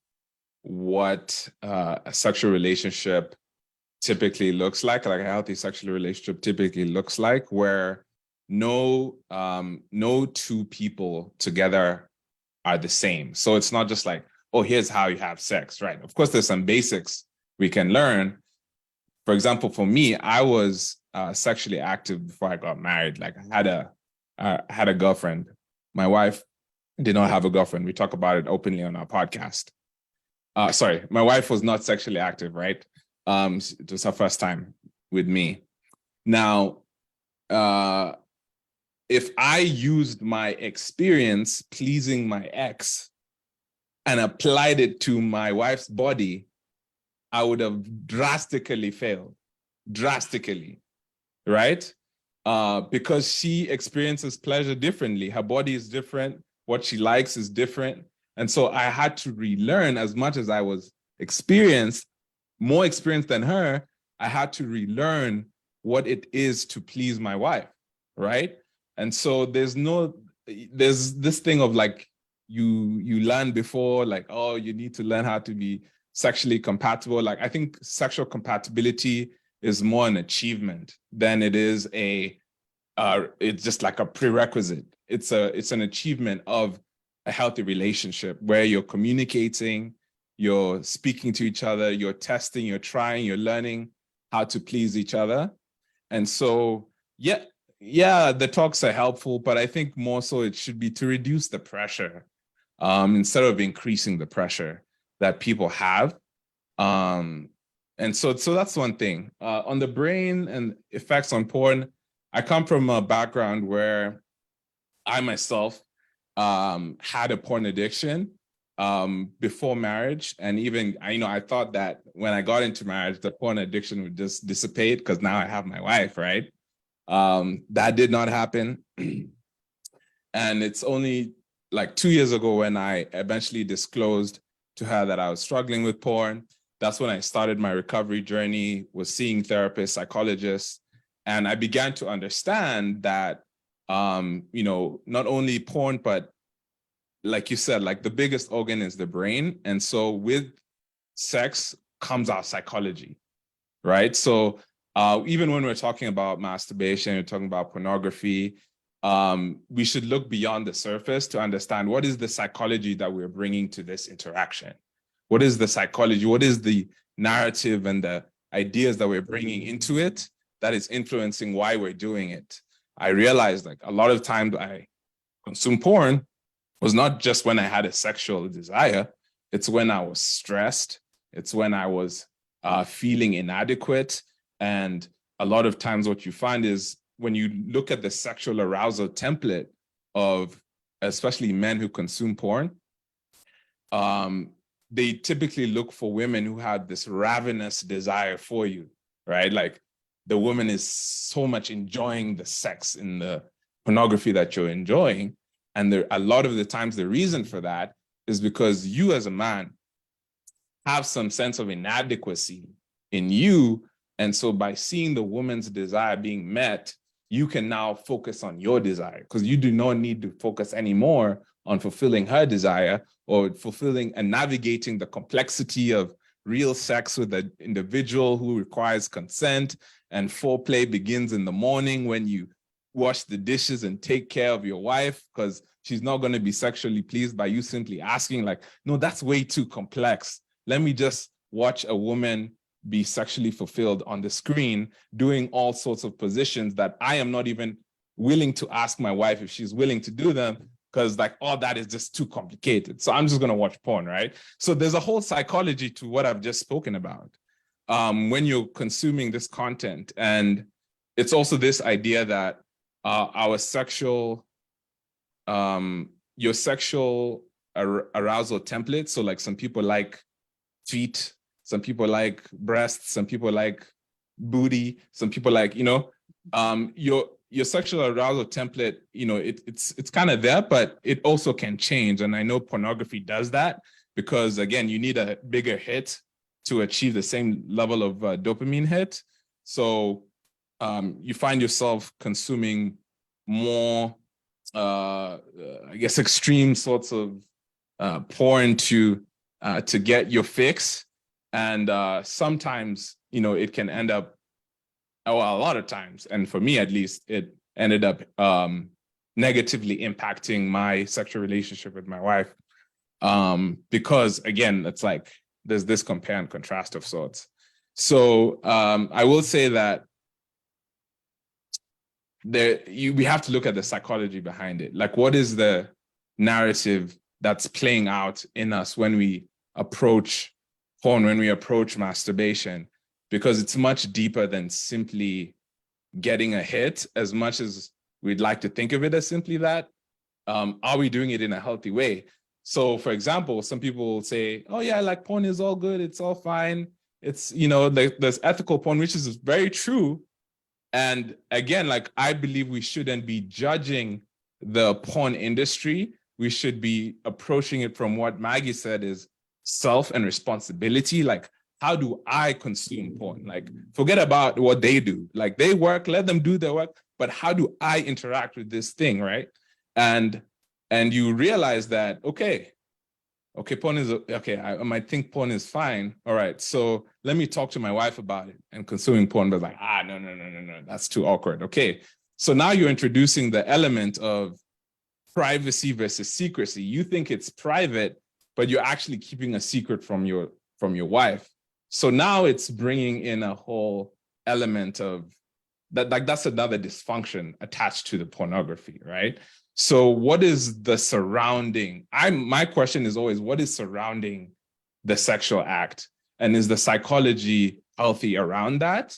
what a sexual relationship typically looks like a healthy sexual relationship typically looks like, where no two people together are the same. So it's not just like, oh, here's how you have sex, right? Of course, there's some basics we can learn. For example, for me, I was sexually active before I got married. Like I had a girlfriend. My wife did not have a girlfriend. We talk about it openly on our podcast. Sorry, my wife was not sexually active, right? It was her first time with me. Now, if I used my experience pleasing my ex and applied it to my wife's body, I would have drastically failed, drastically, right? Because she experiences pleasure differently. Her body is different. What she likes is different. And so I had to relearn, as much as I was experienced, more experienced than her, I had to relearn what it is to please my wife, right? And so there's this thing of like, you learn before, like, oh, you need to learn how to be sexually compatible. Like, I think sexual compatibility is more an achievement than it is it's just like a prerequisite. It's an achievement of a healthy relationship where you're communicating, you're speaking to each other, you're testing, you're trying, you're learning how to please each other. And so, yeah, the talks are helpful, but I think more so it should be to reduce the pressure instead of increasing the pressure that people have. And so that's one thing. On the brain and effects on porn, I come from a background where I myself had a porn addiction before marriage. And even, I thought that when I got into marriage, the porn addiction would just dissipate because now I have my wife, right? That did not happen. And it's only like 2 years ago when I eventually disclosed to her that I was struggling with porn. That's when I started my recovery journey, was seeing therapists, psychologists, and I began to understand that, not only porn, but like you said, like the biggest organ is the brain. And so with sex comes our psychology, right? So even when we're talking about masturbation, we're talking about pornography, we should look beyond the surface to understand what is the psychology that we're bringing to this interaction. What is the psychology? What is the narrative and the ideas that we're bringing into it that is influencing why we're doing it? I realized like a lot of times I consume porn was not just when I had a sexual desire. It's when I was stressed. It's when I was feeling inadequate. And a lot of times what you find is when you look at the sexual arousal template of especially men who consume porn, they typically look for women who have this ravenous desire for you, right? Like the woman is so much enjoying the sex in the pornography that you're enjoying. And a lot of the times the reason for that is because you as a man have some sense of inadequacy in you. And so by seeing the woman's desire being met, you can now focus on your desire because you do not need to focus anymore on fulfilling her desire or fulfilling and navigating the complexity of real sex with an individual who requires consent, and foreplay begins in the morning when you wash the dishes and take care of your wife, because she's not going to be sexually pleased by you simply asking like, no, that's way too complex. Let me just watch a woman be sexually fulfilled on the screen, doing all sorts of positions that I am not even willing to ask my wife if she's willing to do them, because like all that is just too complicated. So I'm just going to watch porn, right? So there's a whole psychology to what I've just spoken about when you're consuming this content. And it's also this idea that our sexual, your sexual arousal template. So like some people like feet, some people like breasts, some people like booty, some people like, your sexual arousal template, it's kind of there, but it also can change. And I know pornography does that because again, you need a bigger hit to achieve the same level of dopamine hit. So you find yourself consuming more, I guess, extreme sorts of porn to get your fix. And sometimes, it can end up, well, a lot of times, and for me at least, it ended up negatively impacting my sexual relationship with my wife. Because again, it's like there's this compare and contrast of sorts. So I will say that we have to look at the psychology behind it. Like, what is the narrative that's playing out in us when we approach porn, when we approach masturbation, because it's much deeper than simply getting a hit. As much as we'd like to think of it as simply that, are we doing it in a healthy way? So for example, some people will say, oh yeah, like porn is all good, it's all fine. It's, you know, there's ethical porn, which is very true. And again, like, I believe we shouldn't be judging the porn industry. We should be approaching it from what Maggie said is self and responsibility. Like, how do I consume porn? Like, forget about what they do. Like, they work, let them do their work, but how do I interact with this thing, right? And you realize that, okay, porn is, okay, I might think porn is fine. All right, so let me talk to my wife about it. And consuming porn, but like, no, that's too awkward. Okay, so now you're introducing the element of privacy versus secrecy. You think it's private, but you're actually keeping a secret from your wife. So now it's bringing in a whole element of that, like, that's another dysfunction attached to the pornography, right? So what is the surrounding? My question is always, what is surrounding the sexual act? And is the psychology healthy around that?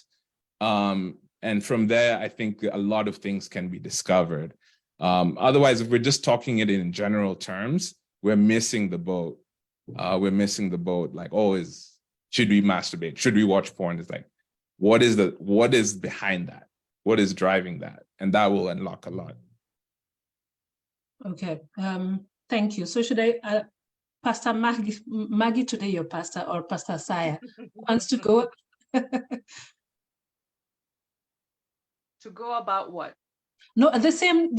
And from there, I think a lot of things can be discovered. Otherwise, if we're just talking it in general terms, we're missing the boat. We're missing the boat. Like, should we masturbate? Should we watch porn? It's like, what is behind that? What is driving that? And that will unlock a lot. Okay, thank you. So should I, Pastor Maggie, today your pastor, or Pastor Saya wants to go? To go about what? No, the same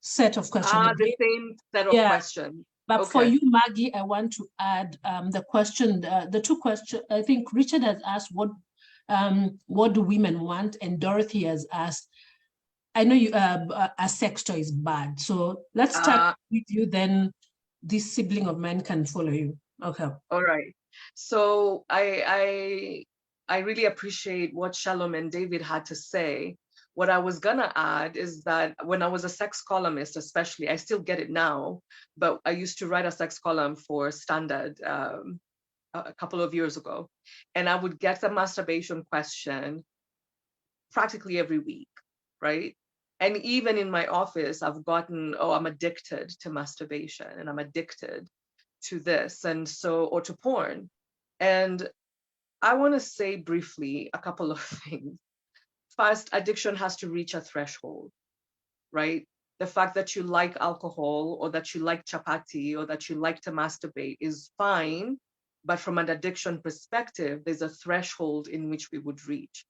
set of questions. The same set of questions. But okay. For you, Maggie, I want to add the question, the two questions. I think Richard has asked, what do women want? And Dorothy has asked, I know you a sex toy is bad. So let's start with you, then this sibling of mine can follow you. Okay. All right. So I really appreciate what Shalom and David had to say. What I was gonna add is that when I was a sex columnist, especially, I still get it now, but I used to write a sex column for Standard a couple of years ago. And I would get the masturbation question practically every week, right? And even in my office, I've gotten, I'm addicted to masturbation and I'm addicted to this, and so, or to porn. And I want to say briefly a couple of things. First, addiction has to reach a threshold, right? The fact that you like alcohol or that you like chapati or that you like to masturbate is fine. But from an addiction perspective, there's a threshold in which we would reach.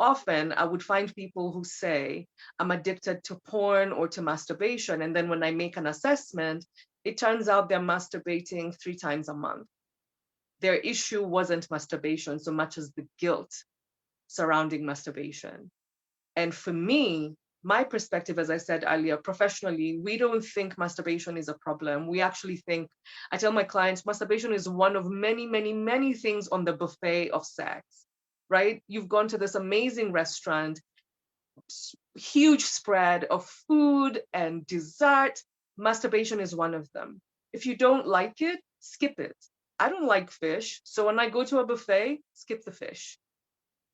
Often I would find people who say, I'm addicted to porn or to masturbation. And then when I make an assessment, it turns out they're masturbating 3 times a month. Their issue wasn't masturbation so much as the guilt surrounding masturbation. And for me, my perspective, as I said earlier, professionally, we don't think masturbation is a problem. We actually think, I tell my clients, masturbation is one of many, many, many things on the buffet of sex, right? You've gone to this amazing restaurant, huge spread of food and dessert. Masturbation is one of them. If you don't like it, skip it. I don't like fish, so when I go to a buffet, skip the fish.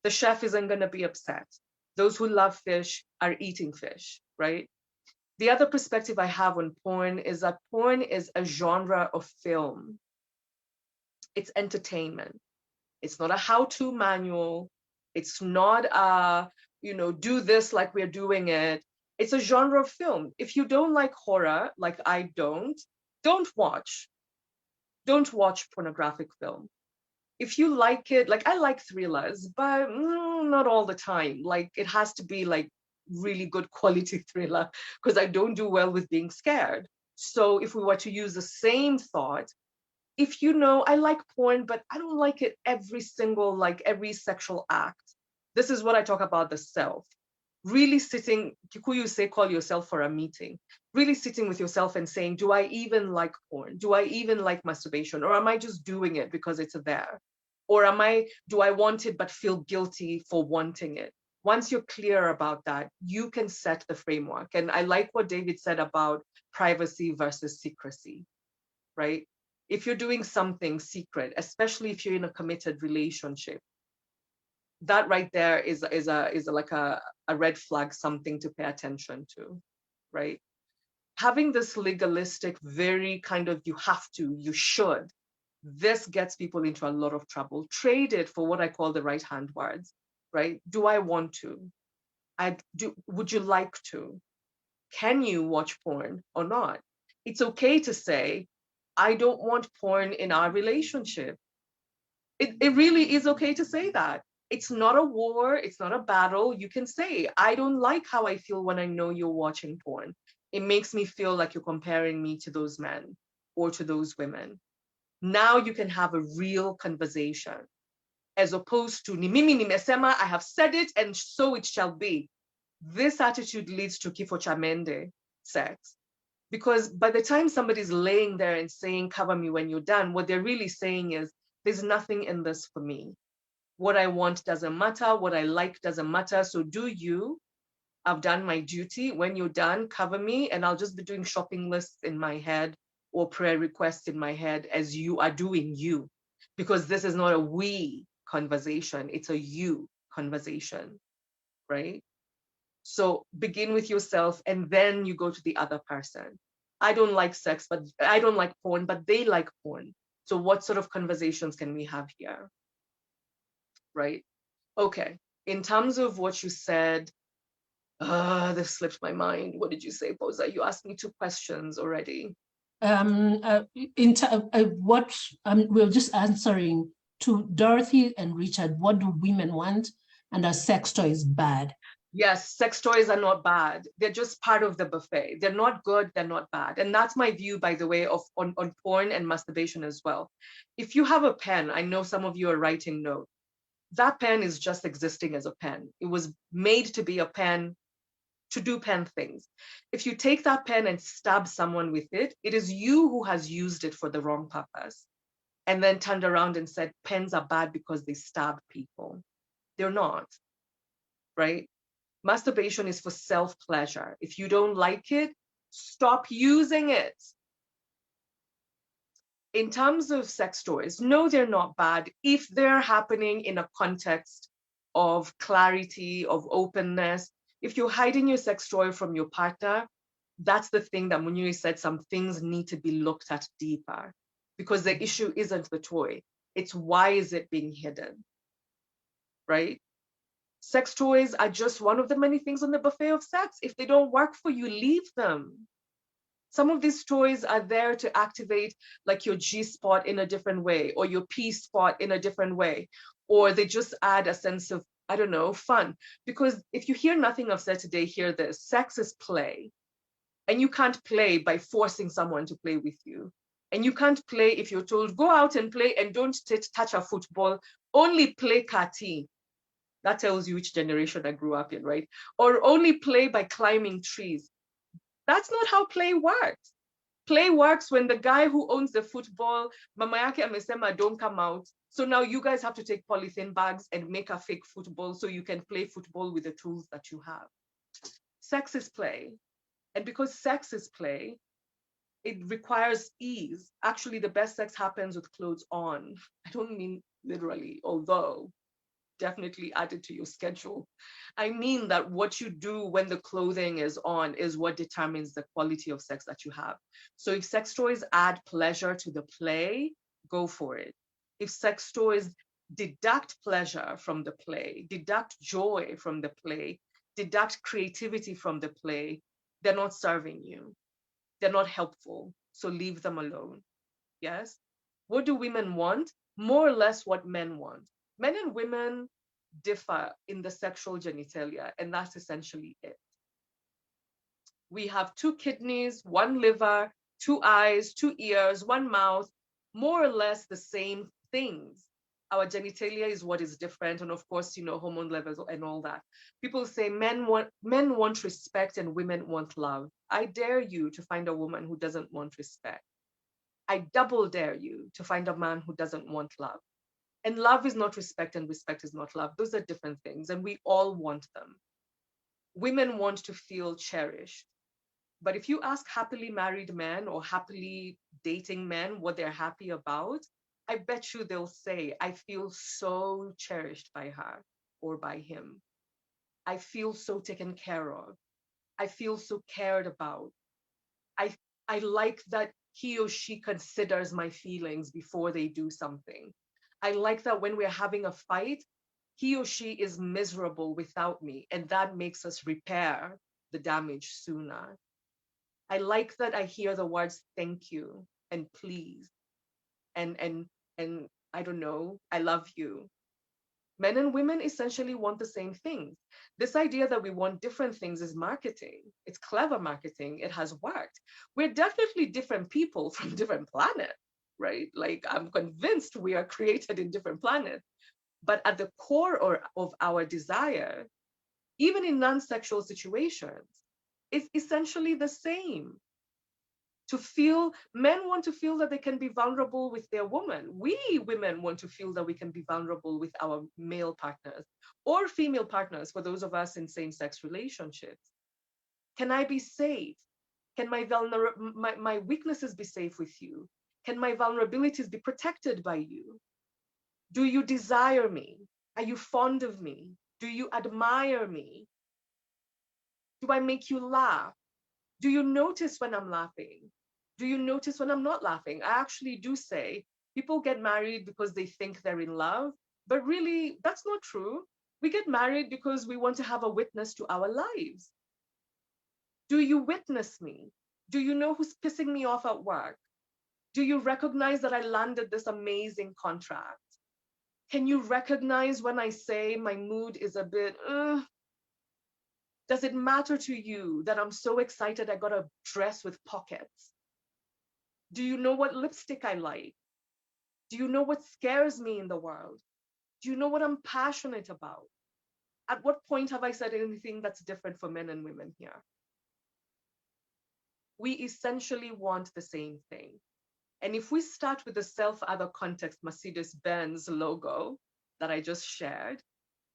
The chef isn't going to be upset. Those who love fish are eating fish, right? The other perspective I have on porn is that porn is a genre of film. It's entertainment. It's not a how-to manual. It's not a, do this like we're doing it. It's a genre of film. If you don't like horror, like I don't watch. Don't watch pornographic film. If you like it, like I like thrillers, but not all the time. Like it has to be like really good quality thriller because I don't do well with being scared. So if we were to use the same thought, if I like porn, but I don't like it every sexual act. This is what I talk about, the self. Really sitting, Kikuyu say, call yourself for a meeting. Really sitting with yourself and saying, do I even like porn? Do I even like masturbation? Or am I just doing it because it's there? Or do I want it but feel guilty for wanting it? Once you're clear about that, you can set the framework. And I like what David said about privacy versus secrecy, right? If you're doing something secret, especially if you're in a committed relationship, that right there is like a red flag, something to pay attention to, right? Having this legalistic, very kind of you have to, you should, this gets people into a lot of trouble. Trade it for what I call the right hand words, right? Do I want to? Would you like to? Can you watch porn or not? It's okay to say, I don't want porn in our relationship. It really is okay to say that. It's not a war, it's not a battle. You can say, I don't like how I feel when I know you're watching porn. It makes me feel like you're comparing me to those men or to those women. Now you can have a real conversation, as opposed to, ni mimi nimesema, I have said it and so it shall be. This attitude leads to kifo cha mende sex. Because by the time somebody's laying there and saying, cover me when you're done, what they're really saying is, there's nothing in this for me. What I want doesn't matter. What I like doesn't matter. So do you. I've done my duty. When you're done, cover me, and I'll just be doing shopping lists in my head or prayer requests in my head as you are doing you. Because this is not a we conversation, it's a you conversation, right? So begin with yourself and then you go to the other person. I don't like sex, but I don't like porn, but they like porn. So what sort of conversations can we have here? Right? Okay. In terms of what you said, this slipped my mind. What did you say, Posa? You asked me 2 questions already. We're just answering to Dorothy and Richard. What do women want? And are sex toys bad? Yes, sex toys are not bad. They're just part of the buffet. They're not good, they're not bad. And that's my view, by the way, on porn and masturbation as well. If you have a pen, I know some of you are writing notes. That pen is just existing as a pen. It was made to be a pen, to do pen things. If you take that pen and stab someone with it, it is you who has used it for the wrong purpose and then turned around and said pens are bad because they stab people. They're not, right? Masturbation is for self-pleasure. If you don't like it, stop using it. In terms of sex toys, no, they're not bad if they're happening in a context of clarity, of openness. If you're hiding your sex toy from your partner, that's the thing that Muniri said, some things need to be looked at deeper, because the issue isn't the toy, it's why is it being hidden, right? Sex toys are just one of the many things on the buffet of sex. If they don't work for you, leave them. Some of these toys are there to activate like your G spot in a different way, or your P spot in a different way, or they just add a sense of, I don't know, fun. Because if you hear nothing I've said today, hear this: sex is play. And you can't play by forcing someone to play with you. And you can't play if you're told, go out and play and don't touch a football, only play kati. That tells you which generation I grew up in, right? Or only play by climbing trees. That's not how play works. Play works when the guy who owns the football, mama yake amesema don't come out. So now you guys have to take polythene bags and make a fake football so you can play football with the tools that you have. Sex is play. And because sex is play, it requires ease. Actually, the best sex happens with clothes on. I don't mean literally, although definitely add it to your schedule. I mean that what you do when the clothing is on is what determines the quality of sex that you have. So if sex toys add pleasure to the play, go for it. If sex toys deduct pleasure from the play, deduct joy from the play, deduct creativity from the play, they're not serving you. They're not helpful. So leave them alone. Yes? What do women want? More or less what men want. Men and women differ in the sexual genitalia, and that's essentially it. We have 2 kidneys, 1 liver, 2 eyes, 2 ears, 1 mouth, more or less the same things. Our genitalia is what is different, and of course, you know, hormone levels and all that. People say men want respect and women want love. I dare you to find a woman who doesn't want respect. I double dare you to find a man who doesn't want love. And love is not respect and respect is not love. Those are different things, and we all want them. Women want to feel cherished. But if you ask happily married men or happily dating men what they're happy about, I bet you they'll say, I feel so cherished by her or by him. I feel so taken care of. I feel so cared about. I like that he or she considers my feelings before they do something. I like that when we're having a fight, he or she is miserable without me, and that makes us repair the damage sooner. I like that I hear the words thank you and please and I don't know, I love you. Men and women essentially want the same things. This idea that we want different things is marketing. It's clever marketing. It has worked. We're definitely different people from different planets, right? Like, I'm convinced we are created in different planets. But at the core of our desire, even in non-sexual situations, is essentially the same. To feel, men want to feel that they can be vulnerable with their woman. We women want to feel that we can be vulnerable with our male partners or female partners for those of us in same-sex relationships. Can I be safe? Can my weaknesses be safe with you? Can my vulnerabilities be protected by you? Do you desire me? Are you fond of me? Do you admire me? Do I make you laugh? Do you notice when I'm laughing? Do you notice when I'm not laughing? I actually do say people get married because they think they're in love, but really that's not true. We get married because we want to have a witness to our lives. Do you witness me? Do you know who's pissing me off at work? Do you recognize that I landed this amazing contract? Can you recognize when I say my mood is a bit, Does it matter to you that I'm so excited I got a dress with pockets? Do you know what lipstick I like? Do you know what scares me in the world? Do you know what I'm passionate about? At what point have I said anything that's different for men and women here? We essentially want the same thing. And if we start with the self-other context Mercedes-Benz logo that I just shared,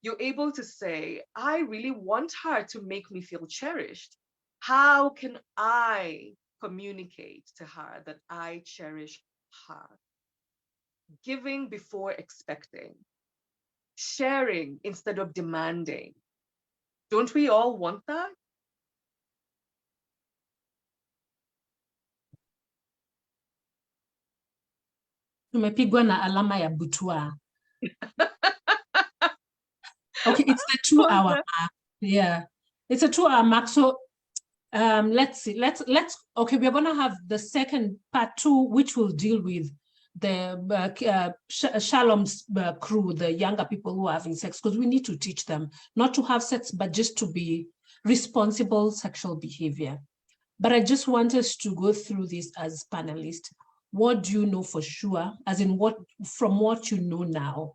you're able to say, I really want her to make me feel cherished. How can I communicate to her that I cherish her? Giving before expecting, sharing instead of demanding. Don't we all want that? Tumepigwa na alama ya butwa. Okay, it's the 2-hour mark. Yeah, it's a 2-hour mark. So let's see. Okay, we're gonna have the second part 2, which will deal with the Shalom's crew, the younger people who are having sex, because we need to teach them not to have sex, but just to be responsible sexual behavior. But I just want us to go through this as panelists. What do you know for sure? As in, from what you know now,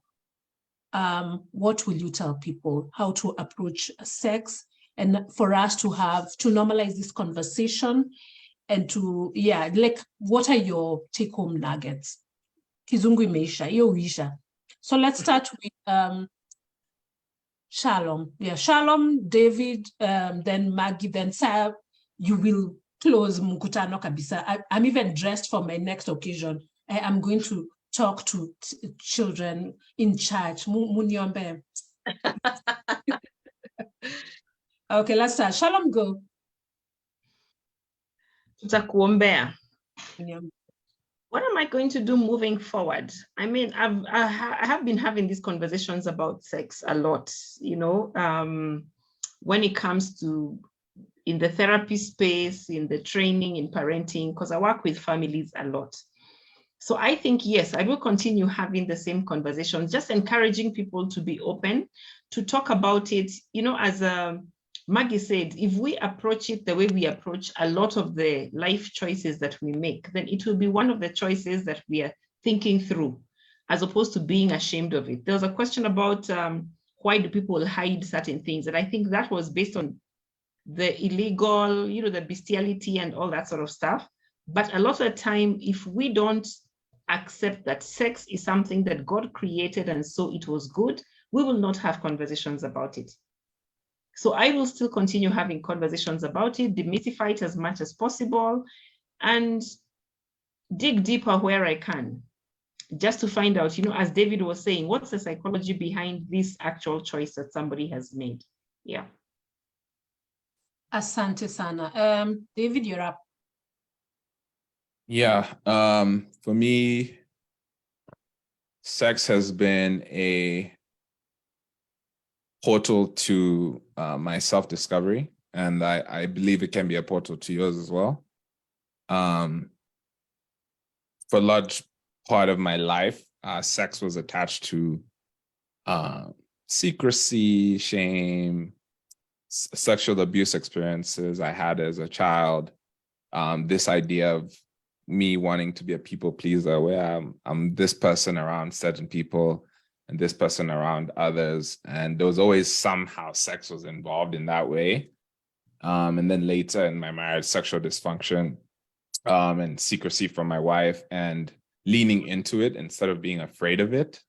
what will you tell people how to approach sex, and for us to normalize this conversation, and to, like, what are your take-home nuggets? Kizungu imeisha, hiyo huisha. So let's start with Shalom. Yeah, Shalom, David, then Maggie, then Sarah. You will close mkutano kabisa. I'm even dressed for my next occasion. I am going to talk to children in church. Munyombe. Okay, let's start. Shalom, go. Tutakuombea. What am I going to do moving forward? I mean, I have been having these conversations about sex a lot, you know, when it comes to in the therapy space, in the training, in parenting, because I work with families a lot. So I think, yes, I will continue having the same conversations, just encouraging people to be open, to talk about it. You know, as Maggie said, if we approach it the way we approach a lot of the life choices that we make, then it will be one of the choices that we are thinking through, as opposed to being ashamed of it. There was a question about why do people hide certain things? And I think that was based on the illegal, you know, the bestiality and all that sort of stuff. But a lot of the time, if we don't accept that sex is something that God created and so it was good, we will not have conversations about it. So I will still continue having conversations about it, demystify it as much as possible, and dig deeper where I can, just to find out, as David was saying, what's the psychology behind this actual choice that somebody has made? Yeah. Asante sana. David, you're up. Yeah, for me, sex has been a portal to my self-discovery, and I believe it can be a portal to yours as well. For a large part of my life, sex was attached to secrecy, shame, sexual abuse experiences I had as a child. This idea of me wanting to be a people pleaser, where I'm this person around certain people and this person around others. And there was always somehow sex was involved in that way. And then later in my marriage, sexual dysfunction and secrecy from my wife, and leaning into it instead of being afraid of it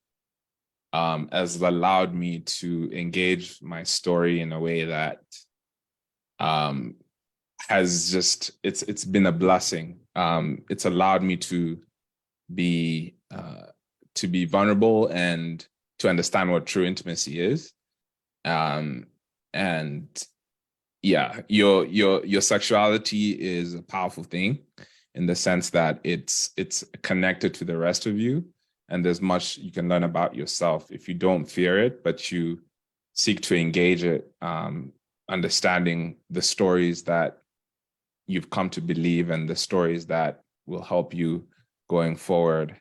has allowed me to engage my story in a way that has just, it's been a blessing. It's allowed me to be vulnerable and to understand what true intimacy is. And yeah, your sexuality is a powerful thing in the sense that it's connected to the rest of you, and there's much you can learn about yourself if you don't fear it, but you seek to engage it, understanding the stories that you've come to believe and the stories that will help you going forward.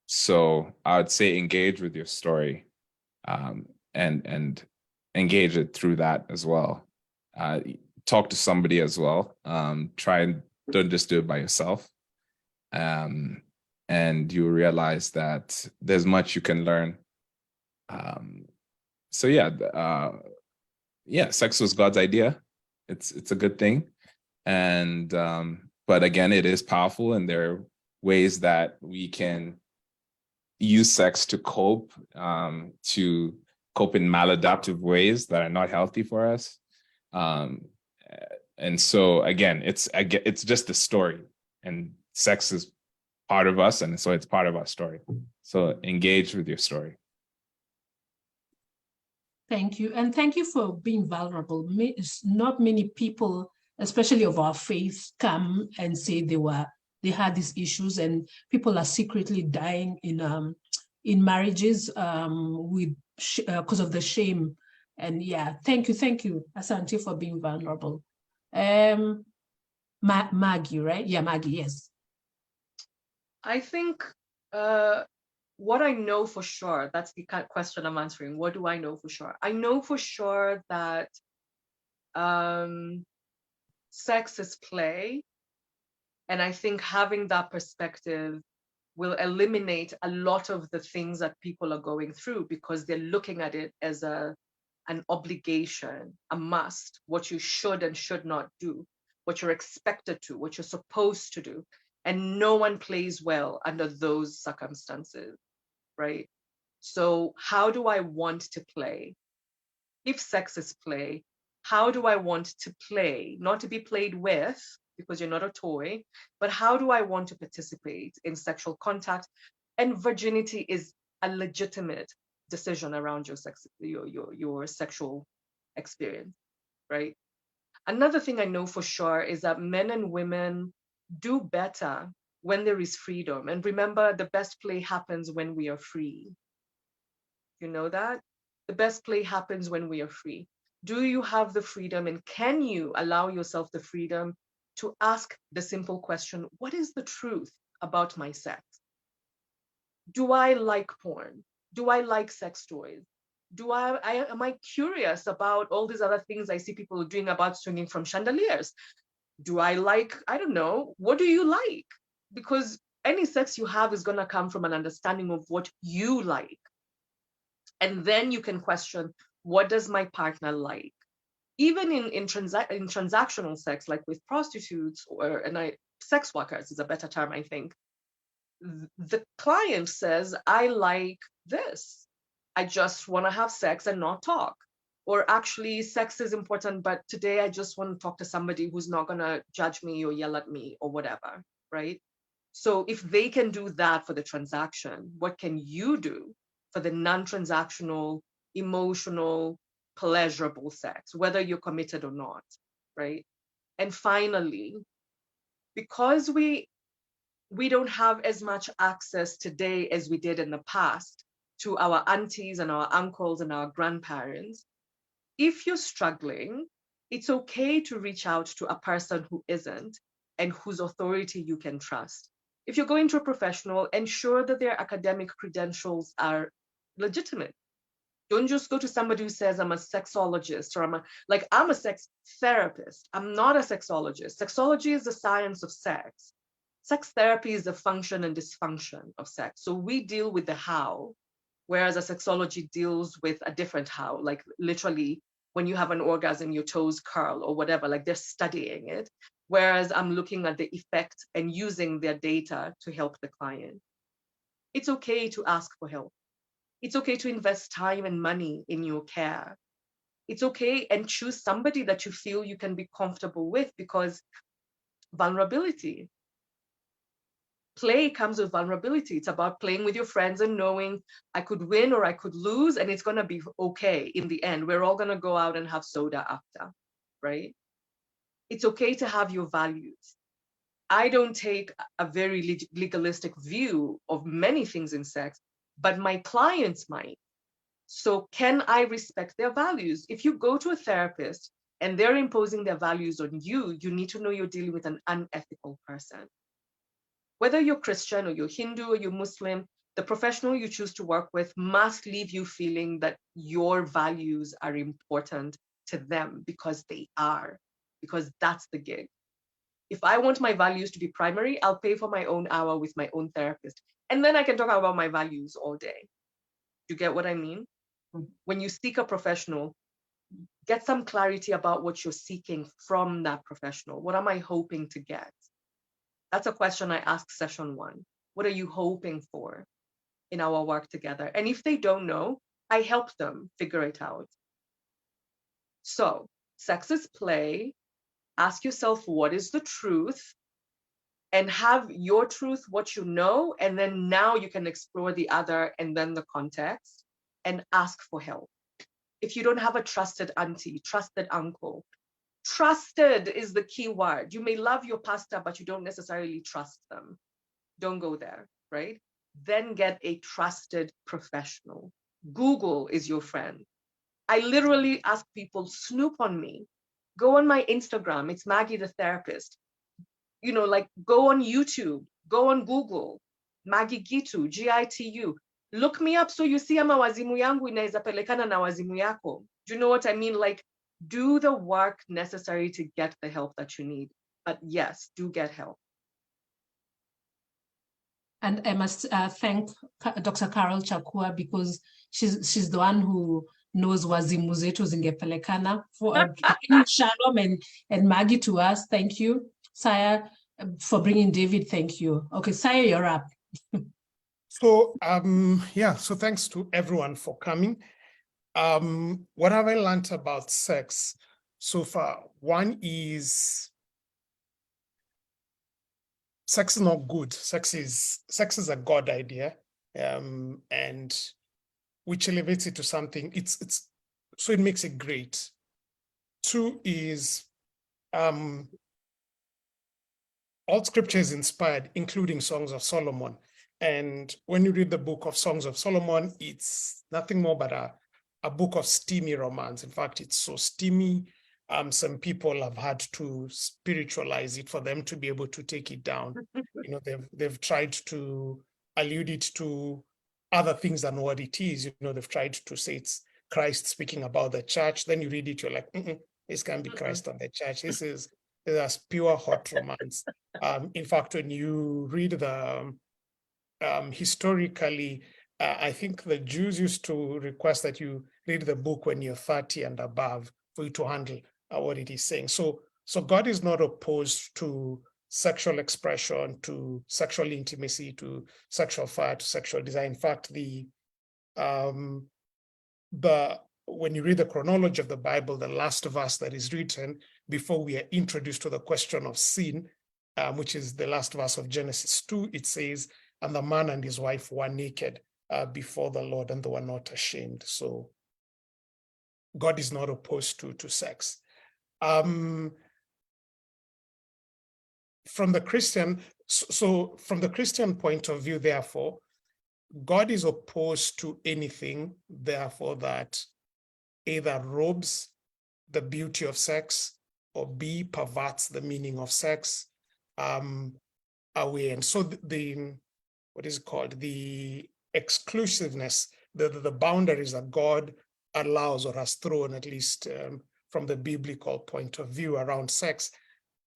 So I would say engage with your story, and engage it through that as well. Talk to somebody as well. Try and don't just do it by yourself. And you realize that there's much you can learn. So yeah, sex was God's idea. It's a good thing. And but again, it is powerful, and there are ways that we can use sex to cope in maladaptive ways that are not healthy for us. And so again, it's just a story, and sex is part of us, and so it's part of our story. So engage with your story. Thank you. And thank you for being vulnerable. Not many people, especially of our faith, come and say they had these issues, and people are secretly dying in marriages because of the shame. And yeah, thank you, Asante, for being vulnerable. Maggie, right? Yeah, Maggie, yes. I think what I know for sure, that's the question I'm answering. What do I know for sure? I know for sure that sex is play. And I think having that perspective will eliminate a lot of the things that people are going through, because they're looking at it as an obligation, a must, what you should and should not do, what you're expected to, what you're supposed to do. And no one plays well under those circumstances, right? So how do I want to play? If sex is play, how do I want to play? Not to be played with, because you're not a toy, but how do I want to participate in sexual contact? And virginity is a legitimate decision around your sexual experience, right? Another thing I know for sure is that men and women do better when there is freedom. And remember, the best play happens when we are free. You know that? The best play happens when we are free. Do you have the freedom, and can you allow yourself the freedom to ask the simple question, what is the truth about my sex? Do I like porn? Do I like sex toys? Am I curious about all these other things I see people doing about swinging from chandeliers? Do I like, I don't know, what do you like? Because any sex you have is going to come from an understanding of what you like. And then you can question, what does my partner like? Even in transactional sex, like with prostitutes sex workers is a better term, I think. The client says, I like this. I just want to have sex and not talk. Or actually, sex is important, but today I just want to talk to somebody who's not going to judge me or yell at me or whatever, right? So if they can do that for the transaction, what can you do for the non-transactional, emotional, pleasurable sex, whether you're committed or not, right? And finally, because we don't have as much access today as we did in the past to our aunties and our uncles and our grandparents, if you're struggling, it's okay to reach out to a person who isn't and whose authority you can trust. If you're going to a professional, ensure that their academic credentials are legitimate. Don't just go to somebody who says, I'm a sexologist, or I'm a sex therapist. I'm not a sexologist. Sexology is the science of sex. Sex therapy is the function and dysfunction of sex. So we deal with the how, whereas a sexology deals with a different how, like literally when you have an orgasm, your toes curl or whatever, like they're studying it. Whereas I'm looking at the effect and using their data to help the client. It's okay to ask for help. It's okay to invest time and money in your care. It's okay, and choose somebody that you feel you can be comfortable with, because vulnerability. Play comes with vulnerability. It's about playing with your friends and knowing I could win or I could lose, and it's going to be okay in the end. We're all going to go out and have soda after, right? It's okay to have your values. I don't take a very legalistic view of many things in sex, but my clients might. So can I respect their values? If you go to a therapist and they're imposing their values on you, you need to know you're dealing with an unethical person. Whether you're Christian or you're Hindu or you're Muslim, the professional you choose to work with must leave you feeling that your values are important to them, because they are, because that's the gig. If I want my values to be primary, I'll pay for my own hour with my own therapist. And then I can talk about my values all day. You get what I mean? When you seek a professional, get some clarity about what you're seeking from that professional. What am I hoping to get? That's a question I ask session 1. What are you hoping for in our work together? And if they don't know, I help them figure it out. So, sex is play. Ask yourself, what is the truth? And have your truth what you know, and then now you can explore the other and then the context and ask for help. If you don't have a trusted auntie, trusted uncle, trusted is the key word. You may love your pastor, but you don't necessarily trust them. Don't go there, right? Then get a trusted professional. Google is your friend. I literally ask people, snoop on me. Go on my Instagram, it's Maggie the Therapist. You know, like go on YouTube, go on Google, Maggie Gitu, Gitu. Look me up so you see ama wazimu yangu inaweza pelekana na wazimu yako. Do you know what I mean? Like, do the work necessary to get the help that you need. But yes, do get help. And I must thank Dr. Carol Chakua, because she's the one who knows wazimu zetu zingepelekana, for bringing Shalom and Maggie to us. Thank you. Saya, for bringing David. Thank you. Okay, Saya, you're up. So, so thanks to everyone for coming. What have I learned about sex so far? One is sex is not good. Sex is a God idea, and which elevates it to something. It's so it makes it great. 2 is all scripture is inspired, including Songs of Solomon. And when you read the book of Songs of Solomon, it's nothing more but a book of steamy romance. In fact, it's so steamy, some people have had to spiritualize it for them to be able to take it down. You know, they've tried to allude it to other things than what it is. You know, they've tried to say it's Christ speaking about the church. Then you read it, you're like, this can't be Christ on the church. This is pure hot romance. In fact, when you read the historically, I think the Jews used to request that you read the book when you're 30 and above for you to handle what it is saying. So God is not opposed to sexual expression, to sexual intimacy, to sexual fire, to sexual desire. In fact, the when you read the chronology of the Bible, the last verse that is written before we are introduced to the question of sin, which is the last verse of Genesis 2, it says, and the man and his wife were naked before the Lord, and they were not ashamed. So God is not opposed to sex. From the Christian point of view, therefore, God is opposed to anything, therefore, that either robs the beauty of sex or B, perverts the meaning of sex away. And so what is it called? The exclusiveness, the boundaries that God allows or has thrown, at least from the biblical point of view around sex,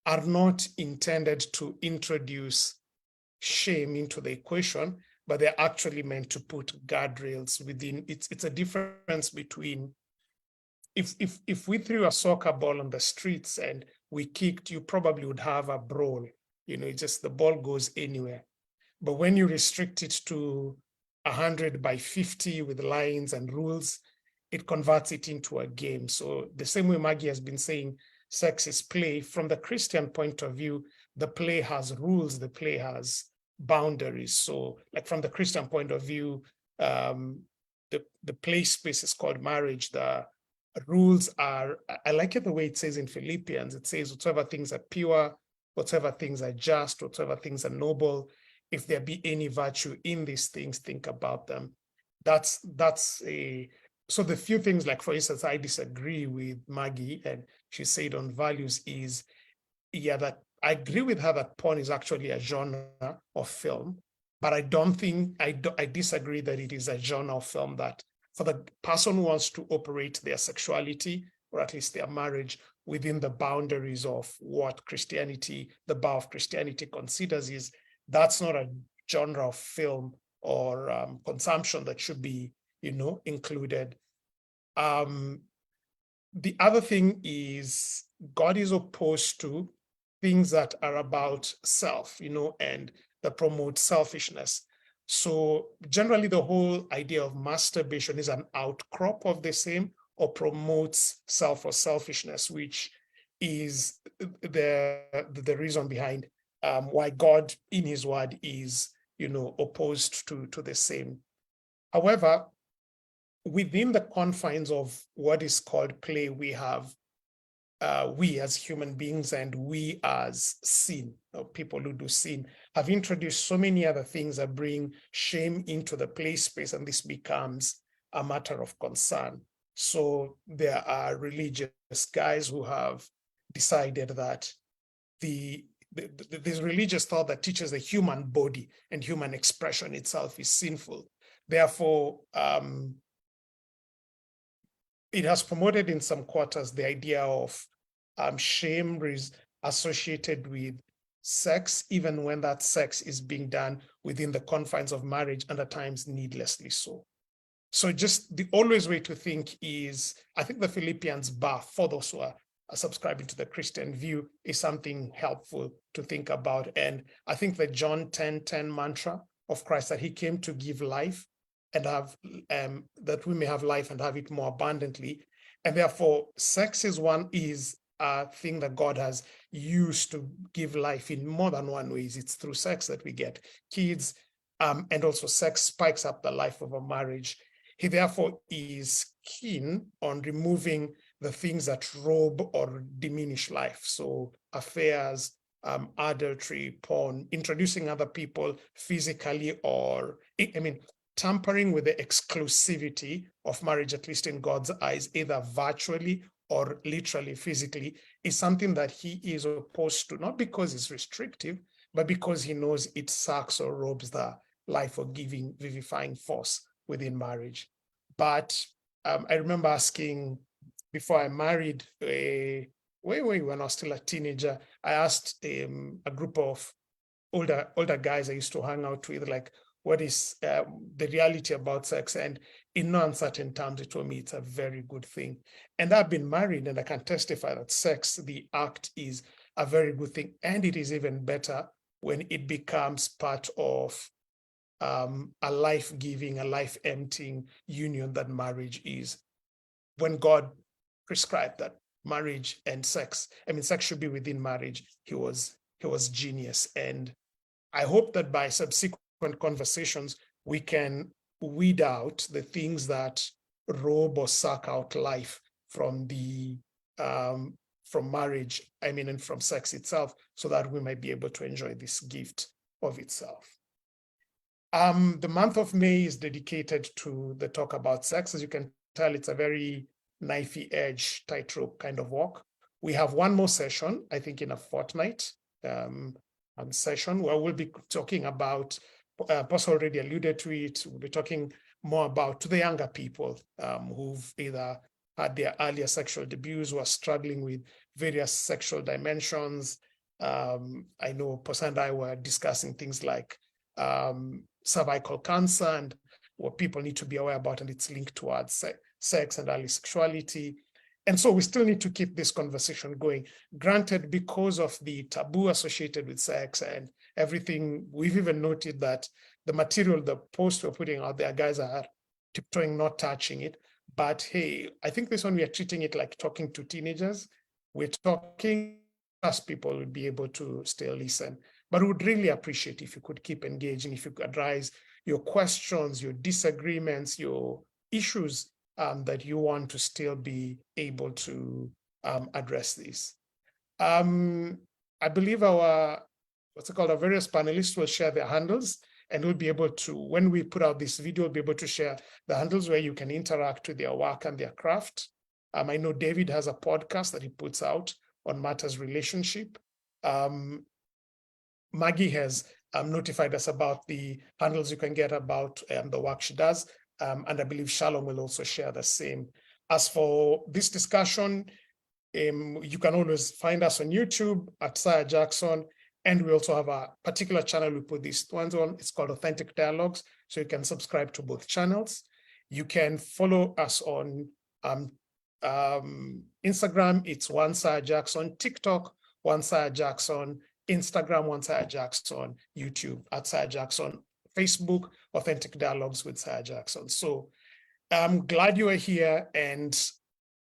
are not intended to introduce shame into the equation, but they're actually meant to put guardrails within. It's a difference between if we threw a soccer ball on the streets and we kicked, you probably would have a brawl. It's just the ball goes anywhere. But when you restrict it to 100 by 50 with lines and rules, it converts it into a game. So the same way Maggie has been saying, sex is play. From the Christian point of view, the play has rules, the play has boundaries. So like from the Christian point of view, the play space is called marriage. The rules are, I like it the way it says in Philippians, it says whatever things are pure, whatever things are just, whatever things are noble, if there be any virtue in these things, think about them. So the few things, like for instance, I disagree with Maggie, and she said on values is, that I agree with her that porn is actually a genre of film, but I disagree that it is a genre of film that for the person who wants to operate their sexuality, or at least their marriage, within the boundaries of what Christianity, the bar of Christianity considers is, that's not a genre of film or consumption that should be, included. The other thing is God is opposed to things that are about self, and that promote selfishness. So generally the whole idea of masturbation is an outcrop of the same, or promotes self or selfishness, which is the reason behind why God in his word is, opposed to the same. However, within the confines of what is called play, we have we as human beings and we as sin, or people who do sin, have introduced so many other things that bring shame into the play space, and this becomes a matter of concern. So there are religious guys who have decided that this religious thought that teaches the human body and human expression itself is sinful. Therefore, it has promoted in some quarters the idea of shame associated with sex, even when that sex is being done within the confines of marriage, and at times needlessly so. So just the always way to think is, I think the Philippians bar, for those who are subscribing to the Christian view, is something helpful to think about. And I think the John 10:10 mantra of Christ, that he came to give life and have that we may have life and have it more abundantly. And therefore, sex is a thing that God has used to give life in more than one ways. It's through sex that we get kids, and also sex spikes up the life of a marriage. He therefore is keen on removing the things that rob or diminish life. So affairs, adultery, porn, introducing other people physically, or, tampering with the exclusivity of marriage, at least in God's eyes, either virtually or literally physically, is something that he is opposed to, not because it's restrictive, but because he knows it sucks or robs the life or giving, vivifying force within marriage. But I remember asking, before I married, way when I was still a teenager, I asked a group of older guys I used to hang out with, like, what is the reality about sex? And in no uncertain terms, they told me it's a very good thing. And I've been married, and I can testify that sex, the act, is a very good thing. And it is even better when it becomes part of a life-giving, a life-emptying union that marriage is. When God prescribed that marriage and sex, sex should be within marriage, he was genius. And I hope that by subsequent conversations, we can weed out the things that rob or suck out life from the from marriage, and from sex itself, so that we might be able to enjoy this gift of itself. The month of May is dedicated to the talk about sex. As you can tell, it's a very knifey edge, tightrope kind of walk. We have one more session, I think in a fortnight, session where we'll be talking about, Boss already alluded to it, we'll be talking more about to the younger people who've either had their earlier sexual debuts, who are struggling with various sexual dimensions. I know Posa and I were discussing things like cervical cancer and what people need to be aware about, and it's linked towards sex and early sexuality. And so we still need to keep this conversation going. Granted, because of the taboo associated with sex and everything, we've even noted that the material, the post we're putting out there, guys are tiptoeing, not touching it. But hey, I think this one, we are treating it like talking to teenagers. We're talking, as people would be able to still listen. But we would really appreciate if you could keep engaging, if you could address your questions, your disagreements, your issues that you want to still be able to address this. I believe our various panelists will share their handles, and we'll be able to, when we put out this video, we'll be able to share the handles where you can interact with their work and their craft. I know David has a podcast that he puts out on matters relationship. Maggie has notified us about the handles you can get about the work she does. And I believe Shalom will also share the same. As for this discussion, you can always find us on YouTube at Saya Jackson. And we also have a particular channel we put these ones on. It's called Authentic Dialogues. So you can subscribe to both channels. You can follow us on Instagram. It's One Saya Jackson. TikTok, One Saya Jackson. Instagram, One Saya Jackson. YouTube at Saya Jackson. Facebook, Authentic Dialogues with Saya Jackson. So I'm glad you are here, and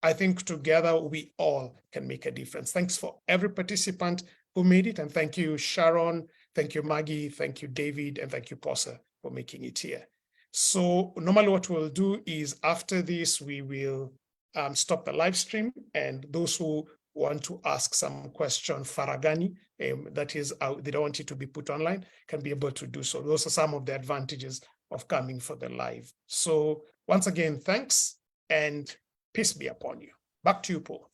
I think together we all can make a difference. Thanks for every participant who made it, and thank you, Sharon, thank you, Maggie, thank you, David, and thank you, Posa, for making it here. So normally what we'll do is after this, we will stop the live stream, and those who want to ask some question faragani, that is, they don't want it to be put online, can be able to do so. Those are some of the advantages of coming for the live. So once again, thanks, and peace be upon you. Back to you, Paul.